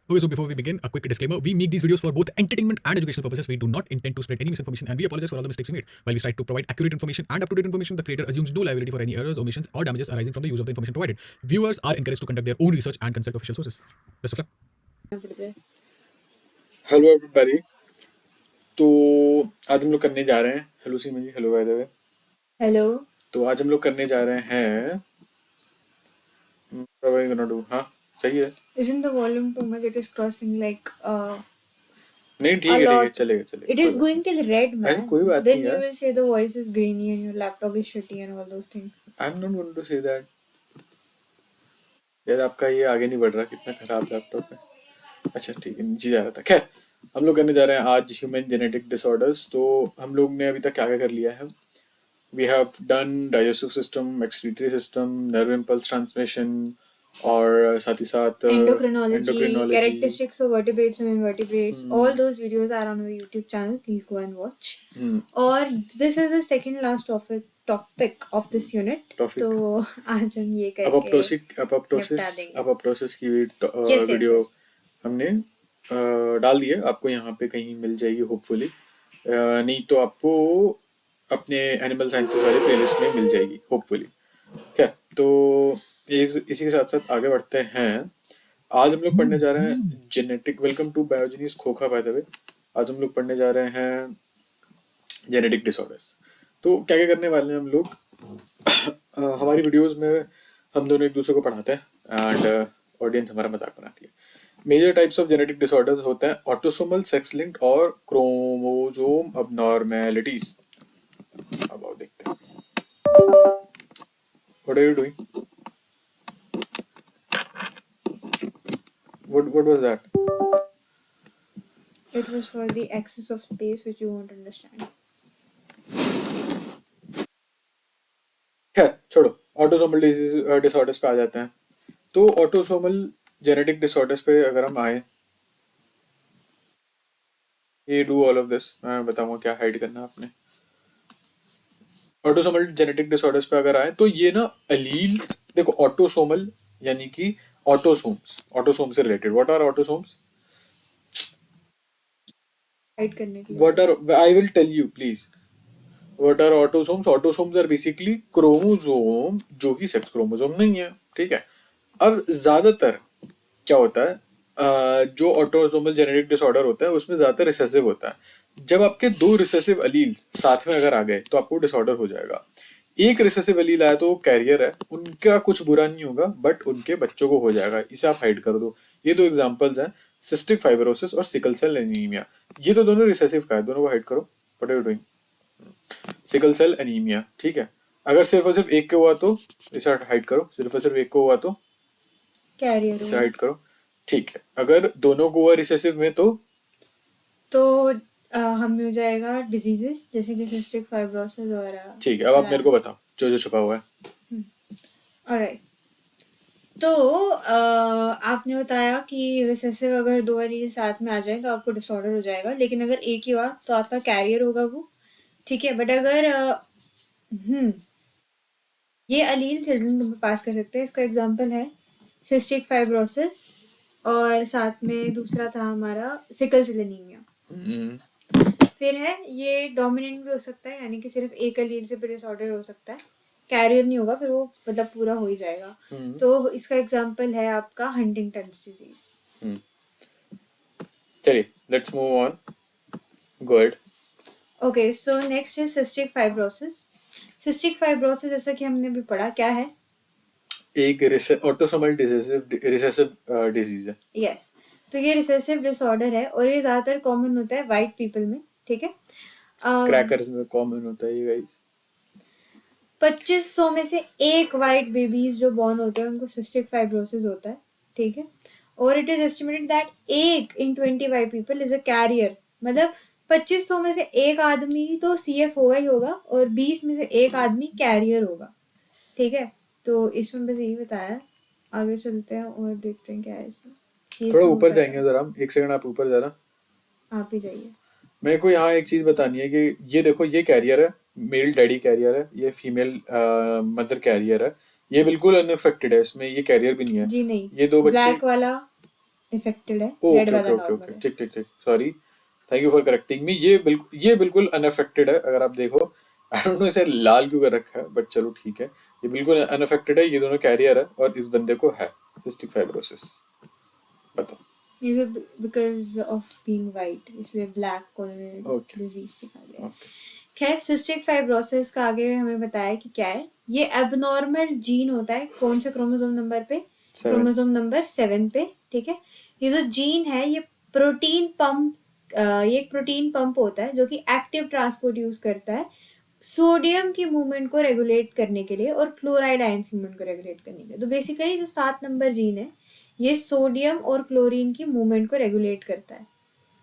Okay, so before we begin, a quick disclaimer. We make these videos for both entertainment and educational purposes. We do not intend to spread any misinformation and we apologize for all the mistakes we made. While we try to provide accurate information and up-to-date information, the creator assumes no liability for any errors, omissions, or damages arising from the use of the information provided. Viewers are encouraged to conduct their own research and consult official sources. Best of luck. Hello everybody. तो आज हम लोग करने जा रहे हैं, hello Seema ji, hello by the way. Hello. तो आज हम लोग करने जा रहे हैं what are we gonna do? हाँ सही है। Isn't the volume too much? It is crossing like नहीं ठीक a है ठीक है, lot. चलेगा चलेगा। It is going till red, अरे man. कोई बात Then नहीं you यार। will say the voice is grainy and your laptop is shitty and all those things. I am not going to say that. यार आपका ये आगे नहीं बढ़ रहा, कितना खराब लैपटॉप है। अच्छा ठीक है, नीचे जा रहा था। खैर हम लोग करने जा रहे हैं आज ह्यूमन जेनेटिक डिसऑर्डर्स। तो हम लोग ने अभी तक क्या क्या कर लिया है। We have done digestive system, excretory system, nerve impulse transmission, और साथ ही साथ Endocrinology, characteristics of vertebrates and invertebrates. All those videos are on our YouTube channel. Please go and watch. Or this is the second last topic of this unit. Topic. तो आज हम ये करके अपप्टोसिस की Yes, video yes. हमने डाल दी है, आपको यहाँ पे कहीं मिल जाएगी होपफुली। नहीं तो आपको अपने एनिमल साइंसेस वाले प्लेलिस्ट में मिल जाएगी होपफुली। क्या तो इसी के साथ साथ आगे बढ़ते हैं। आज हम लोग पढ़ने जा रहे हैं जेनेटिक। वेलकम टू बायोजेनिस खोखा बाय द वे। आज हम लोग पढ़ने जा रहे हैं जेनेटिक डिसऑर्डर्स। तो क्या क्या करने वाले हैं हम लोग। हमारी वीडियोस में हम दोनों एक दूसरे को पढ़ाते हैं एंड ऑडियंस हमारा मजाक बनाती है। Major types of genetic disorders होते हैं ऑटोसोमल, सेक्स लिंक्ड और क्रोमोसोम अबनॉर्मैलिटीज। अब आओ देखते हैं। What are you doing? What was that? It was for the axis of space which you won't understand. खैर छोड़ो, ऑटोसोमल डिसऑर्डर्स पे आ जाते हैं। तो ऑटोसोमल जेनेटिक डिसऑर्डर्स पे अगर हम आए, ये डू ऑल ऑफ दिस, मैं बताऊंगा क्या हाइड करना है आपने। ऑटोसोमल जेनेटिक डिसऑर्डर्स पे अगर आए तो ये ना अलील, देखो ऑटोसोमल यानी कि ऑटोसोम से related. What are autosomes? Hide करने के लिए। What are, I will tell you please. What are autosomes? Autosomes are basically chromosome जो कि सेक्स क्रोमोसोम नहीं है, ठीक है। अब ज्यादातर क्या होता है, जो ऑटोसोमल जेनेटिक डिसऑर्डर होता है उसमें ज्यादातर रिसेसिव होता है। जब आपके दो रिसेसिव अलील्स साथ में अगर आ गए तो आपको डिसऑर्डर हो जाएगा। एक रिसेसिव अलील आया तो वो कैरियर है, उनका कुछ बुरा नहीं होगा बट उनके बच्चों को हो जाएगा, इसे आप हाइड कर दो। ये दो एग्जांपल्स हैं, सिस्टिक फाइब्रोसिस और सिकल सेल एनीमिया। ये तो दोनों रिसेसिव का है, दोनों को हाइड करो। What are you doing? Sickle cell anaemia, ठीक है। अगर सिर्फ और सिर्फ एक के हुआ तो इसे हाइड करो, सिर्फ और सिर्फ एक को हुआ तो कैरियर इसे हाइड करो, ठीक है। अगर दोनों को हुआ रिसेसिव में तो हमें हो जाएगा डिजीजेस जैसे कि सिस्टिक फाइब्रोसिस और ठीक है। अब आप मेरे को बताओ जो जो छुपा हुआ है। ऑलराइट। तो आपने बताया कि रिसेसिव अगर दो एलील साथ में आ जाए तो आपको डिसऑर्डर हो जाएगा, लेकिन अगर एक ही हुआ तो आपका कैरियर होगा वो, ठीक है। बट अगर ये अलील चिल्ड्रन में पास कर सकते हैं। इसका एग्जांपल है सिस्टिक फाइब्रोसिस और साथ में दूसरा था हमारा सिकल सेल एनीमिया। फिर है ये डोमिनेंट भी हो सकता है, यानी कि सिर्फ एक अलील से भी डिसऑर्डर हो सकता है, कैरियर नहीं होगा, फिर वो मतलब पूरा हो ही जाएगा। तो इसका एग्जांपल है आपका हंटिंगटन्स डिजीज। चलिए let's move on. Good. Okay, so next है सिस्टिक फाइब्रोसिस। सिस्टिक फाइब्रोसिस जैसा कि हमने भी पढ़ा क्या है, एक ऑटोसोमल रिसेसिव डिजीज है। यस। तो ये रिसेसिव डिसऑर्डर है और ये ज्यादातर कॉमन होता है वाइट पीपल में, ठीक है। क्रैकर्स में कॉमन होता है ये गाइस। 2500 में से एक वाइट बेबीज जो बॉर्न होते हैं उनको सिस्टिक फाइब्रोसिस होता है, ठीक है। और it is estimated that 1 in 25 people is a carrier. मतलब 2500 में से एक आदमी तो CF होगा ही होगा और 20 में से एक आदमी कैरियर होगा, ठीक है। तो इसमें बस यही बताया। आगे चलते हैं और देखते हैं क्या है इसमें। थोड़ा ऊपर जाएंगे जरा, एक सेकंड आप ऊपर जरा, आप ही जाइए। मेरे को यहाँ एक चीज बतानी है कि ये देखो, ये कैरियर है, मेल डैडी कैरियर है, ये फीमेल मदर कैरियर है। ये बिल्कुल अनअफेक्टेड है, इसमें ये कैरियर भी नहीं है जी नहीं, ये दो बच्चे। ब्लैक वाला इफेक्टेड है, ओके रेड ओके वाला ओके नॉर्मल ओके, है। ठीक ठीक ठीक, sorry, thank you for correcting me. ये बिल्कुल अनअफेक्टेड है, अगर आप देखो। आई डोंट नो इसे लाल क्यों कर रखा है, बट चलो ठीक है। ये बिल्कुल अनअफेक्टेड है, ये दोनों कैरियर है, और इस बंदे को है सिस्टिक फाइब्रोसिस। बताओ। ये भी बिकॉज ऑफ बीइंग वाइट, इसलिए ब्लैक को ओके डिजीज सिखा दिया। ओके। खैर, सिस्टिक फाइब्रोसिस का आगे हमें बताया कि क्या है। ये एबनॉर्मल जीन होता है, कौन से क्रोमोसोम नंबर पे? 7। क्रोमोसोम नंबर 7 पे, ठीक है। ये जो जीन है ये प्रोटीन पंप, ये एक प्रोटीन पंप होता है जो कि एक्टिव ट्रांसपोर्ट यूज करता है सोडियम की मूवमेंट को रेगुलेट करने के लिए और क्लोराइड आयंस की मूवमेंट को रेगुलेट करने के लिए। तो बेसिकली जो 7 नंबर जीन है ये सोडियम और क्लोरीन की मूवमेंट को रेगुलेट करता है,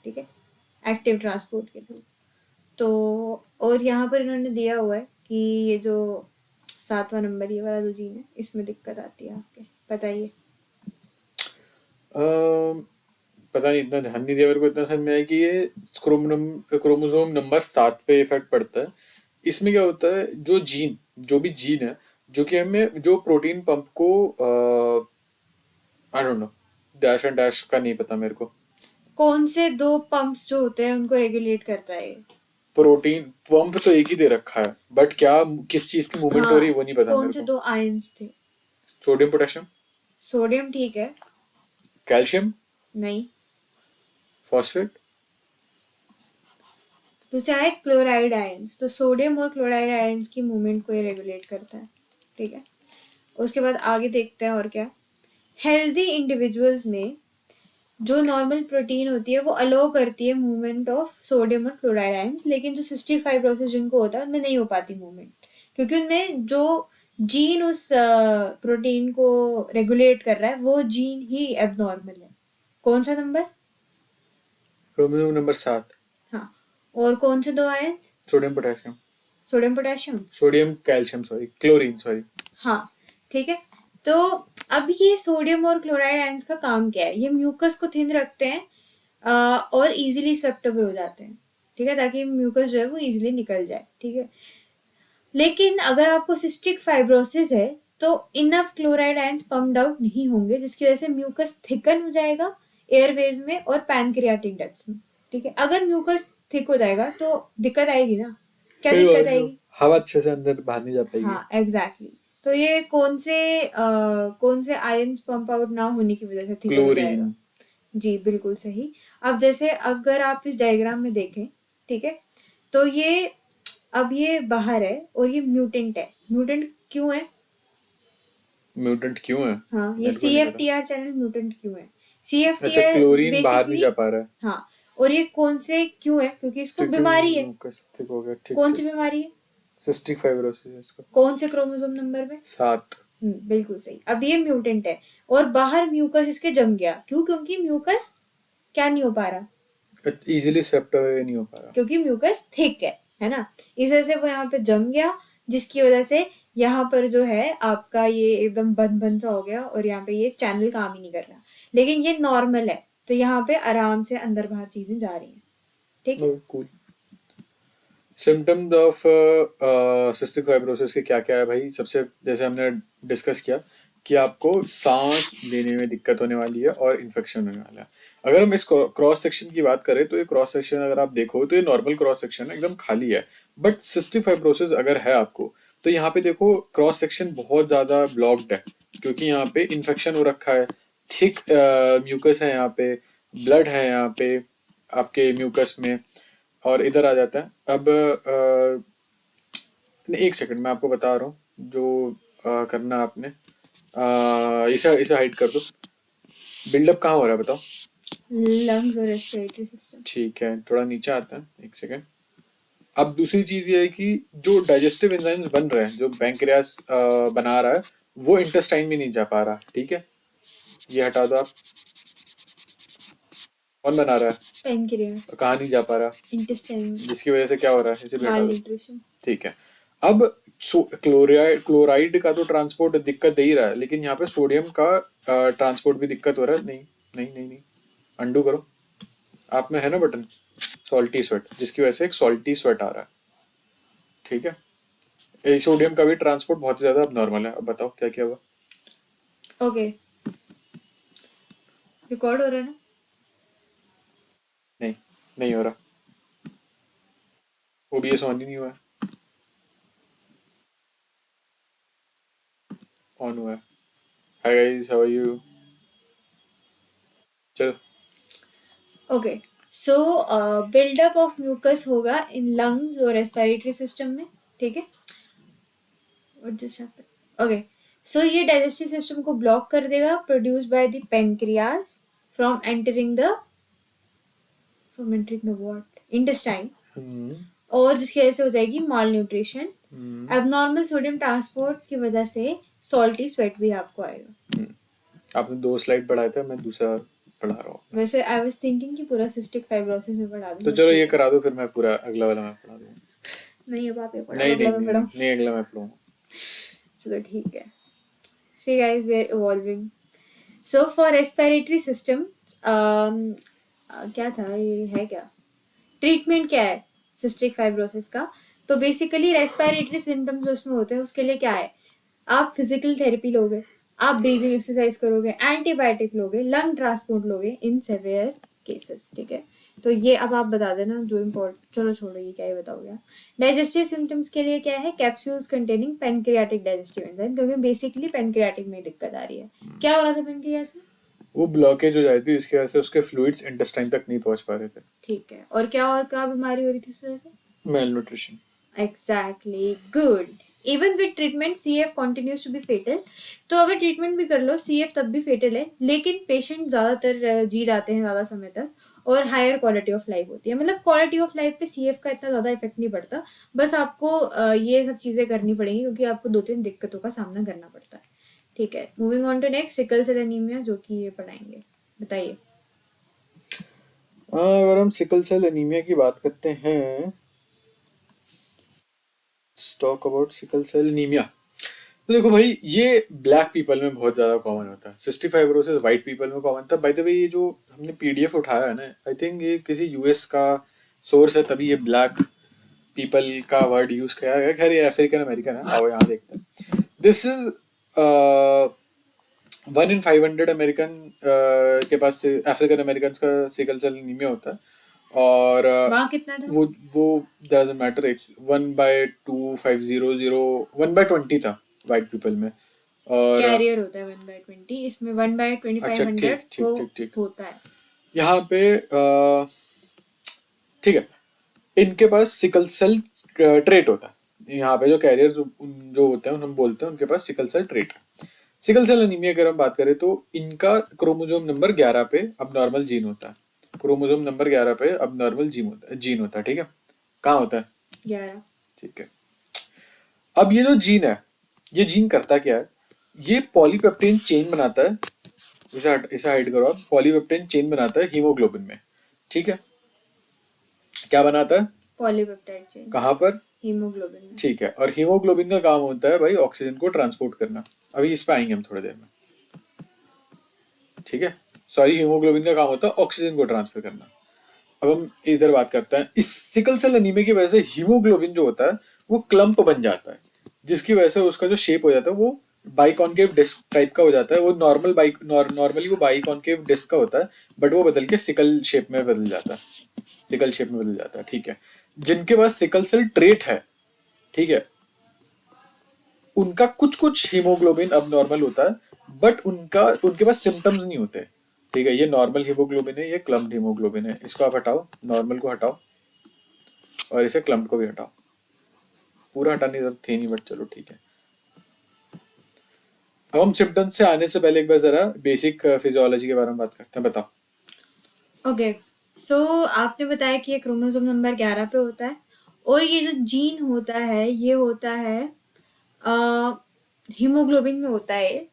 ठीक है, एक्टिव ट्रांसपोर्ट के थ्रू। तो और यहाँ पर इन्होंने दिया हुआ है कि ये जो 7वां नंबर ये वाला जो जीन है इसमें दिक्कत आती है आपके, बताइए। पता नहीं, इतना ध्यान नहीं दिया मेरे को। इतना समझ में आया कि ये क्रोमोसोम नंबर 7 पे इफेक्ट पड़ता है। इसमें क्या होता है, जो भी जीन है जो कि हमें जो प्रोटीन पंप को, आई don't no, dash and dash का नहीं पता मेरे को। कौन से 2 पंप्स जो होते हैं उनको रेगुलेट करता है ये? प्रोटीन पंप तो एक ही दे रखा है, बट क्या किस चीज की मूवमेंट हो रही है वो नहीं पता कौन मेरे से को। 2 आयंस थे? सोडियम पोटेशियम, सोडियम ठीक है, कैल्शियम, नहीं। फॉस्फेट। दूसरा है क्लोराइड आयंस। तो सोडियम और क्लोराइड आयंस की मूवमेंट को ये रेगुलेट करता है, ठीक है। उसके बाद आगे देखते हैं और क्या। हेल्दी इंडिविजुअल्स में जो नॉर्मल प्रोटीन होती है वो अलो करती है मूवमेंट ऑफ सोडियम और क्लोराइड आयंस, लेकिन जो सिस्टिक फाइब्रोसिस जिनको होता है उनमें नहीं हो पाती मूवमेंट, क्योंकि उनमें जो जीन उस प्रोटीन को रेगुलेट कर रहा है वो जीन ही एबनॉर्मल है। कौन सा नंबर? Chromosome number 7। हाँ। और कौन से 2 ions? Sodium potassium, sodium potassium. Sodium calcium, sorry chlorine, sorry. हाँ, ठीक है। तो अब ये सोडियम और क्लोराइड आयंस का काम क्या है? ये म्यूकस को थिन रखते हैं और इजीली स्वेप्ट अवे हो जाते हैं, ठीक है, ताकि म्यूकस जो है वो इजीली निकल जाए, ठीक है। लेकिन अगर आपको सिस्टिक फाइब्रोसिस है तो enough chloride ions pumped out नहीं होंगे, जिसकी वजह से म्यूकस थिकन हो जाएगा एयरवेज में और पैनक्रियाटिक डक्ट्स में, ठीक है। अगर म्यूकस थिक हो जाएगा तो दिक्कत आएगी ना। क्या दिक्कत आएगी? हवा अच्छे से अंदर बाहर नहीं जा पाएगी। हाँ, एग्जैक्टली। तो ये कौन से आयंस पंप आउट ना होने की वजह से थिकन हो जाएगा? क्लोरीन। जी, बिल्कुल सही। अब जैसे अगर आप इस डायग्राम में देखें, ठीक है, तो अब ये बाहर है और ये म्यूटेंट है। म्यूटेंट क्यों है? म्यूटेंट क्यों है? हाँ, ये मेरे को नहीं पता। CFTR चैनल म्यूटेंट क्यों है? अच्छा, CFTR क्लोरीन बाहर नहीं बेसिकली, जा पा रहा है। हाँ, और ये कौन से क्यों है? क्योंकि इसको क्योंकि बीमारी है। म्यूकस थिक हो गया। ठीक कौन सी ठीक। बीमारी है? सिस्टिक फाइब्रोसिस है इसको। कौन से क्रोमोसोम नंबर में? 7। बिल्कुल सही। अब ये म्यूटेंट है और बाहर म्यूकस इसके जम गया। क्यों? क्योंकि म्यूकस क्या नहीं हो पा रहा? इजीली स्वेप्ट अवे नहीं हो पा रहा। क्योंकि म्यूकस थिक है ना। इस वजह से वो यहाँ पे जम गया, जिसकी वजह से यहाँ पर जो है आपका ये एकदम बंद बंद सा हो गया और यहाँ पे ये चैनल काम ही नहीं कर रहा। लेकिन ये नॉर्मल है, तो यहाँ पे आराम से अंदर बाहर चीजें जा रही हैं, ठीक है। Cool. Symptoms of cystic fibrosis के क्या क्या है भाई? सबसे जैसे हमने डिस्कस किया कि आपको सांस लेने में दिक्कत होने वाली है और इन्फेक्शन होने वाला है। अगर हम इस क्रॉस सेक्शन की बात करें तो ये क्रॉस सेक्शन अगर आप देखो तो ये नॉर्मल क्रॉस सेक्शन है, एकदम खाली है। बट सिस्टिक फाइब्रोसिस अगर है आपको तो यहाँ पे देखो क्रॉस सेक्शन बहुत ज्यादा ब्लॉक्ड है, क्योंकि यहाँ पे इन्फेक्शन हो रखा है, थिक म्यूकस है यहाँ पे, ब्लड है यहाँ पे आपके म्यूकस में, और इधर आ जाता है। अब एक सेकंड मैं आपको बता रहा हूँ जो करना है आपने। इसे हाइड कर दो। बिल्डअप कहाँ हो रहा है बताओ? लंग्स और रेस्पिरेटरी सिस्टम। ठीक है, थोड़ा नीचे आता है, एक सेकंड। अब दूसरी चीज ये है कि जो डाइजेस्टिव एंजाइम्स बन रहे हैं, जो पैंक्रियास बना रहा है, वो इंटेस्टाइन में नहीं जा पा रहा। ठीक है, ये हटा दो आप। कौन बना रहा है? पैनक्रियास। कहाँ नहीं जा पा रहा? इंटेस्टाइन। जिसकी वजह से क्या हो रहा है? इसे भी हटा दो। मालन्यूट्रिशन। ठीक है। अब क्लोराइड का तो ट्रांसपोर्ट दिक्कत दे ही रहा है, लेकिन यहाँ पे सोडियम का ट्रांसपोर्ट भी दिक्कत हो रहा है। नहीं नहीं नहीं नहीं, अंडू करो। आप में है ना बटन सॉल्टी स्वेट, जिसकी वजह से एक सॉल्टी स्वेट आ रहा है। ठीक है, सोडियम का भी ट्रांसपोर्ट बहुत ज्यादा अब नॉर्मल है। अब बताओ क्या क्या हुआ? ओके, रिकॉर्ड हो रहा है ना? नहीं, नहीं हो रहा। OBS ऑन ही नहीं हुआ है। ऑन हुआ है। Hi guys, how are you? चलो। Okay, so buildup of mucus होगा इन लंग्स और रेस्पिरेटरी सिस्टम में, ठीक है? ओके, सो ये डाइजेस्टिव सिस्टम को ब्लॉक कर देगा, produce by the pancreas from entering the what intestine, hmm और जिसकी वजह से हो जाएगी malnutrition. Hmm abnormal sodium transport की वजह से सॉल्टी स्वेट भी आपको आएगा। आपने 2 स्लाइड पढ़ाया था, मैं दूसरा पढ़ा रहा हूँ। वैसे आई वाज थिंकिंग कि पूरा सिस्टिक फाइब्रोसिस में पढ़ा दूं, तो but चलो ठीक ये है। करा दो, फिर मैं पूरा अगला वाला मैं पढ़ा दूंगा। नहीं, अब आप ये पढ़ाओ, नहीं अगला नहीं मैं नहीं नहीं, पढ़ाऊं। नहीं अगला मैं पढ़ूंगा। चलो ठीक है। See guys, we are evolving. So for respiratory system, क्या था ये, है क्या ट्रीटमेंट, क्या है सिस्टिक फाइब्रोसिस का? तो बेसिकली रेस्पिरेटरी सिम्टम्स जो उसमें होते हैं उसके लिए क्या है, आप फिजिकल थेरेपी लोगे, आप ब्रीदिंग एक्सरसाइज करोगे, एंटीबायोटिक लोगे, लंग ट्रांसपोर्ट लोगे इन सेवियर केसेस, ठीक है? तो ये अब आप बता देना जो इम्पोर्टेंट, चलो छोड़ो ये क्या ही बताओगे आप। डाइजेस्टिव सिम्टम्स के लिए क्या है, capsules containing pancreatic digestive enzyme, क्योंकि बेसिकली पेनक्रियाटिक में दिक्कत आ रही है। क्या हो रहा था पेनक्रियास में? वो ब्लॉकेज हो जाती थी, इसकी वजह से उसके फ्लूइड्स इंटेस्टाइन तक नहीं पहुंच पा रहे थे। ठीक है, और क्या बीमारी हो रही थी उस वजह से? Mail nutrition. Exactly, good. Even with treatment, CF continues to be fatal. तो अगर ट्रीटमेंट भी कर लो, CF तब भी फेटल है, लेकिन पेशेंट ज़्यादातर जी जाते हैं ज़्यादा समय तक, और हायर क्वालिटी ऑफ लाइफ होती है। मतलब क्वालिटी ऑफ लाइफ पे CF का इतना ज़्यादा इफेक्ट नहीं पड़ता, बस आपको ये सब चीज़ें करनी पड़ेंगी क्योंकि आपको 2-3 दिक्कतों का सामना करना पड़ता है, ठीक है? Moving on to next, sickle cell anaemia, जो कि ये पढ़ाएंगे, बताइए। अगर हम सिकल सेल एनीमिया की बात करते हैं, talk about sickle cell anaemia. तो देखो भाई, ये ब्लैक पीपल में बहुत ज्यादा कॉमन होता है। सिस्टिक फाइब्रोसिस वाइट पीपल में कॉमन था। बाय द वे, ये जो हमने PDF उठाया है ना, आई थिंक ये किसी US का सोर्स है, तभी ये ब्लैक पीपल का वर्ड यूज किया गया। खैर ये अफ्रीकन अमेरिकन है। आओ यहाँ देखते हैं। दिस इज 1 in 500 अमेरिकन के पास अफ्रीकन अमेरिकन का सिकल सेल एनीमिया होता है। और वहाँ कितना था? वो डजंट मैटर। 1/2500 1/20 था वाइट पीपल में। और कैरियर होता है 1/20, इसमें 1/2500 अच्छा, ठीक ठीक ठीक ठीक। होता है। यहाँ पे ठीक है, इनके पास सिकल सेल ट्रेट होता है। यहाँ पे जो कैरियर जो होते हैं हम बोलते हैं उनके पास सिकल सेल ट्रेट है। सिकल सेल एनीमिया की अगर हम बात करें तो इनका क्रोमोसोम नंबर 11 पे अब नॉर्मल जीन होता है। क्रोमोसोम नंबर 11 पे अब नॉर्मल जीन होता है, ठीक है? कहाँ होता है? 11। ठीक है। अब ये जो जीन है, ये जीन करता क्या है? ये पॉलीपेप्टाइड चेन बनाता है। इसे हाइड करो आप। पॉलीपेप्टाइड चेन बनाता है हीमोग्लोबिन में, ठीक है? क्या बनाता है? पॉलीपेप्टाइड चेन कहाँ पर? हीमोग्लोबिन में। ठीक है। और हीमोग्लोबिन का काम होता है भाई ऑक्सीजन को ट्रांसपोर्ट करना। अभी इस पे आएंगे हम थोड़ी देर में, ठीक है? सॉरी, हीमोग्लोबिन का काम होता है ऑक्सीजन को ट्रांसफर करना। अब हम इधर बात करते हैं। इस सिकल सेल एनीमिया की वजह से हीमोग्लोबिन जो होता है वो क्लम्प बन जाता है, जिसकी वजह से उसका जो शेप हो जाता है वो बाइकॉन्केव डिस्क टाइप का हो जाता है। वो नॉर्मली वो बाइकॉन्केव डिस्क का होता है, बट वो बदल के सिकल शेप में बदल जाता है। सिकल शेप में बदल जाता है, ठीक है? जिनके पास सिकल सेल ट्रेट है, ठीक है, उनका कुछ हीमोग्लोबिन अब नॉर्मल होता है, बट उनके पास सिम्टम्स नहीं होते, ठीक है? ये नॉर्मल हीमोग्लोबिन है, ये क्लम्प्ड हीमोग्लोबिन है। इसको आप हटाओ, नॉर्मल को हटाओ और इसे क्लम्प्ड को भी हटाओ। पूरा हटाने की जरूरत थी नहीं, बट चलो ठीक है। अब हम सिम्टम्स से आने से पहले एक बार जरा बेसिक फिजियोलॉजी के बारे में बात करते हैं। बताओ। ओके, सो आपने बताया कि ये क्रोमोसोम नंबर 11 पे होता है, और ये जो जीन होता है ये होता है हीमोग्लोबिन में होता है।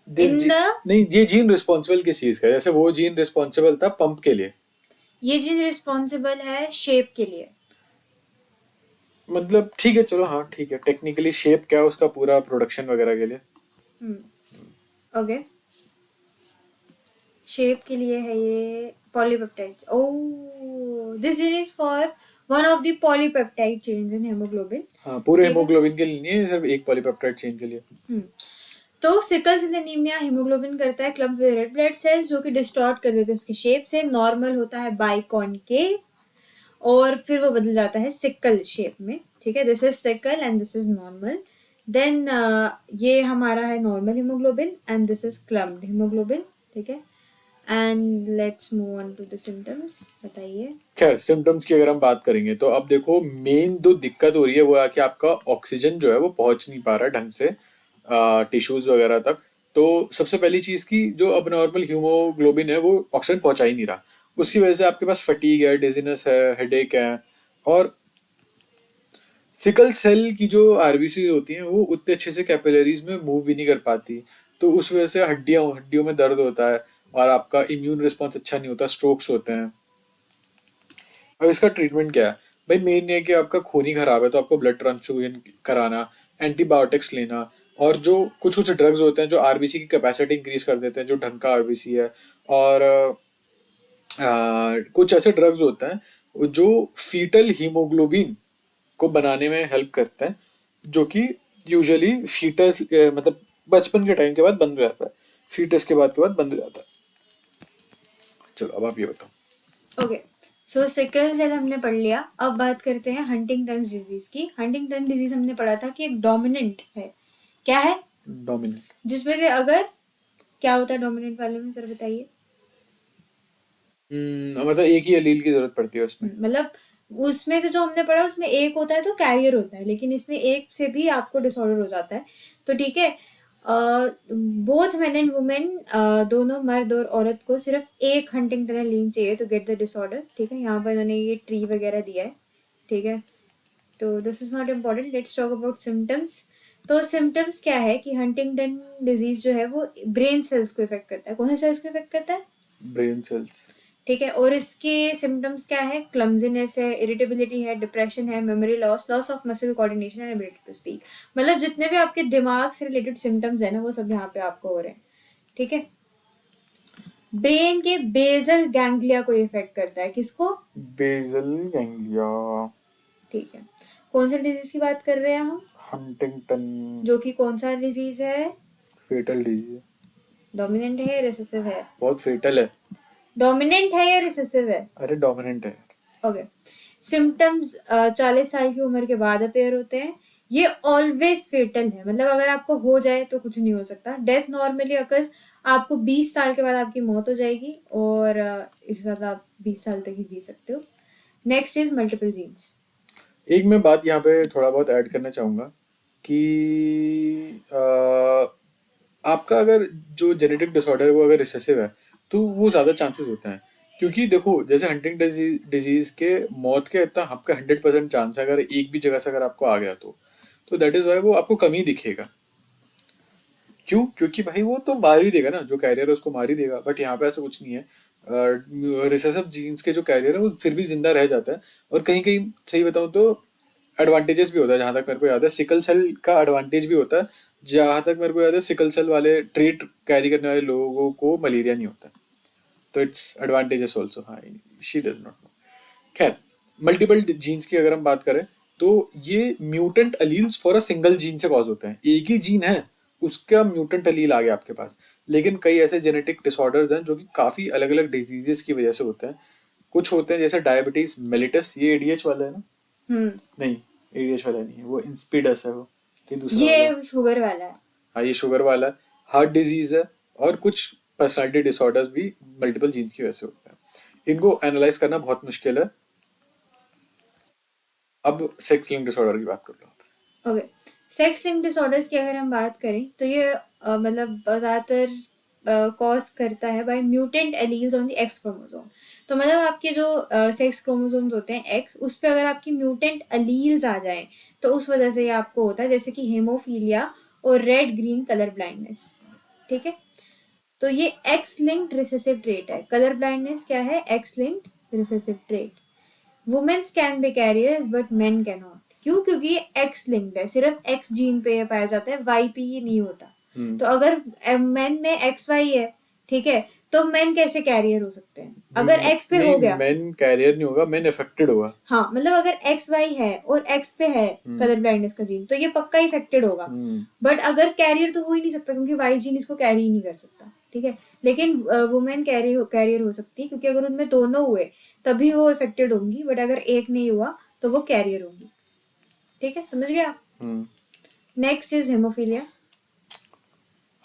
नहीं, ये जीन रिस्पॉन्सिबल किस चीज का है? जैसे वो जीन रिस्पॉन्सिबल था पंप के लिए, ये जीन रिस्पॉन्सिबल है शेप के लिए। मतलब ठीक है, चलो हाँ ठीक है। टेक्निकली शेप क्या है उसका, पूरा प्रोडक्शन वगैरह के लिए। ओके, शेप के लिए है ये polypeptide. Oh, this gene is for one of the polypeptide chains in haemoglobin. हाँ, पूरे ठीक है। हेमोग्लोबिन के लिए नहीं है, सिर्फ एक पॉलीपेप्टाइड चेन के लिए। तो सिकल सेल एनीमिया हीमोग्लोबिन करता है clump with red blood cells जो कि डिस्टॉर्ट कर देते हैं उसकी शेप से. नॉर्मल होता है बाइकॉनकेव और फिर वो बदल जाता है सिकल शेप में. ठीक है, this is sickle and this is normal. Then ये हमारा है normal haemoglobin and this is clumped haemoglobin. ठीक है, and let's move on to the symptoms. बताइए. खैर सिम्टम्स की अगर हम बात करेंगे तो अब देखो मेन जो दिक्कत हो रही है वो है कि आपका ऑक्सीजन जो है वो पहुंच नहीं पा रहा है ढंग से टिश्यूज वगैरह तक. तो सबसे पहली चीज की जो अब नॉर्मल हीमोग्लोबिन है वो ऑक्सीजन पहुंचा ही नहीं रहा. उसकी वजह से आपके पास फटीग है, डिजीनेस है, हेडेक है. और सिकल सेल की जो आरबीसी होती हैं वो उतने अच्छे से कैपिलरीज में मूव भी नहीं कर पाती. तो उस वजह से हड्डियों में दर्द होता है और आपका इम्यून रिस्पॉन्स अच्छा नहीं होता, स्ट्रोक्स होते हैं. अब इसका ट्रीटमेंट क्या है भाई? मेन ये है कि आपका खून ही खराब है तो आपको ब्लड ट्रांसफ्यूजन कराना, एंटीबायोटिक्स लेना, और जो कुछ कुछ ड्रग्स होते हैं जो आरबीसी की कैपेसिटी इंक्रीज कर देते हैं, जो ढंग का आरबीसी है. और कुछ ऐसे ड्रग्स होते हैं जो फीटल हीमोग्लोबिन को बनाने में हेल्प करते हैं, जो कि यूजुअली फीटस मतलब बचपन के टाइम के बाद बंद हो जाता है, फीटस के बाद बंद हो जाता है. चलो अब आप ये बताओ. ओके, सो सिकल सेल हमने पढ़ लिया. अब बात करते हैं हंटिंगटन्स डिजीज की. हंटिंगटन डिजीज हमने पढ़ा था कि एक डोमिनेंट है. क्या है? डोमिनेंट. जिसमें से अगर क्या होता है डोमिनेंट वाले में, सर बताइए. मतलब एक ही एलील की जरूरत पड़ती है उसमें. मतलब उसमें से जो हमने पढ़ा उसमें एक होता है तो कैरियर होता है, लेकिन इसमें एक से भी आपको डिसऑर्डर हो जाता है. तो ठीक है, बोथ मेन एंड वुमेन, दोनों मर्द और औरत को सिर्फ एक हंटिंगटन एलील चाहिए टू गेट द डिसऑर्डर. ठीक है, यहाँ पर इन्होंने ये ट्री वगैरह दिया है. ठीक है, तो this is not important. Let's talk about symptoms. तो सिम्टम्स क्या है कि हंटिंगटन डिजीज जो है वो ब्रेन सेल्स को इफेक्ट करता है. कौन से सेल्स को इफेक्ट करता है? Brain cells. ठीक है, और इसके सिम्टम्स क्या है? क्लमजीनेस है, इरिटेबिलिटी है, डिप्रेशन है, memory loss, loss of muscle coordination and ability to speak. मतलब जितने भी आपके दिमाग से रिलेटेड सिम्टम्स है ना वो सब यहाँ पे आपको हो रहे हैं. ठीक है, ब्रेन के बेसल गैंग्लिया को इफेक्ट करता है. किसको? Basal ganglia. ठीक है, कौन सा डिजीज की बात कर रहे हैं हम? हंटिंगटन. जो कि कौन सा डिजीज है? फेटल डिजीज. डोमिनेंट है या रिसेसिव है? बहुत फेटल है. डोमिनेंट है या रिसेसिव है? अरे डोमिनेंट है. ओके. सिम्टम्स 40 साल की उम्र के बाद अपेयर होते हैं. ये ऑलवेज फेटल है, मतलब अगर आपको हो जाए तो कुछ नहीं हो सकता. डेथ नॉर्मली अकर्स, आपको 20 साल के बाद आपकी मौत हो जाएगी और इसके साथ आप 20 साल तक ही जी सकते हो. Next is multiple genes. एक मैं बात यहाँ पे थोड़ा बहुत ऐड करना चाहूंगा कि आपका अगर जो जेनेटिक डिसऑर्डर है वो अगर रिसेसिव है तो वो ज़्यादा चांसेस होते हैं. क्योंकि देखो जैसे हंटिंग डिजीज के मौत के इतना आपका 100% चांस है अगर एक भी जगह से अगर आपको आ गया तो दैट इज वाई वो आपको कम ही दिखेगा. क्यों? क्योंकि भाई वो तो मार ही देगा ना, जो कैरियर है उसको मार ही देगा. बट यहाँ पे ऐसा कुछ नहीं है. रिसेसिव जीन्स के जो कैरियर है वो फिर भी जिंदा रह जाता है. और कहीं कहीं सही बताऊं तो एडवांटेजेस भी होता है. जहां तक मेरे को याद है सिकल सेल का एडवांटेज भी होता है. जहां तक मेरे को याद है सिकल सेल वाले ट्रेट कैरी करने वाले लोगों को मलेरिया नहीं होता. तो इट्स एडवांटेजेस ऑल्सो. हाँ, शी डज नॉट नो. खैर, मल्टीपल जीन्स की अगर हम बात करें तो ये mutant alleles for a single gene से कॉज होते हैं. एक ही जीन है उसका म्यूटेंट अलील आ गया आपके पास. लेकिन कई ऐसे जेनेटिक डिसऑर्डर्स हैं जो कि काफी अलग अलग डिजीजेस की वजह से होते हैं. कुछ होते हैं जैसे डायबिटीज मेलिटस, ये एडीएच वाला है ना? नहीं, एडीएच वाला नहीं है, वो इंस्पिडस है. वो ये दूसरा वाला. ये शुगर वाला है. हाँ, ये शुगर वाला है. हार्ट डिजीज है. और कुछ पर्सनालिटी डिसऑर्डर्स भी मल्टीपल जीन्स की वजह से होते हैं. इनको एनालाइज करना बहुत मुश्किल है. अब सेक्स लिंक डिसऑर्डर की बात कर लो. ओके, सेक्स लिंक डिसऑर्डर्स की अगर हम बात करें तो ये मतलब ज़्यादातर कॉज करता है by mutant alleles on the X chromosome. तो मतलब आपके जो सेक्स क्रोमोसोम्स होते हैं एक्स, उस पे अगर आपकी म्यूटेंट एलील्स आ जाएं तो उस वजह से ये आपको होता है, जैसे कि हेमोफीलिया और रेड ग्रीन कलर ब्लाइंडनेस. ठीक है, तो ये एक्स लिंक्ड रिसेसिव ट्रेट है. कलर ब्लाइंडनेस क्या है? X linked recessive trait. Womens can be carriers but men can not. क्यों? क्योंकि ये एक्स लिंक्ड है, सिर्फ एक्स जीन पे ये पाया जाता है, वाई पे ये नहीं होता. तो अगर मेन में एक्स वाई है, ठीक है, तो मेन कैसे कैरियर हो सकते हैं? अगर एक्स पे हो गया, मेन कैरियर नहीं होगा, मेन अफेक्टेड होगा। हाँ मतलब अगर एक्स वाई है और एक्स पे है कलर ब्लाइंडनेस का जीन, तो ये पक्का इफेक्टेड होगा। बट अगर कैरियर तो हो ही नहीं सकता, क्योंकि वाई जीन इसको कैरी ही नहीं कर सकता, ठीक है। लेकिन वुमेन कैरियर हो सकती है, क्योंकि अगर उनमें दोनों हुए तभी वो इफेक्टेड होंगी, बट अगर एक नहीं हुआ तो वो कैरियर होंगी, ठीक है, समझ गया। Next is haemophilia.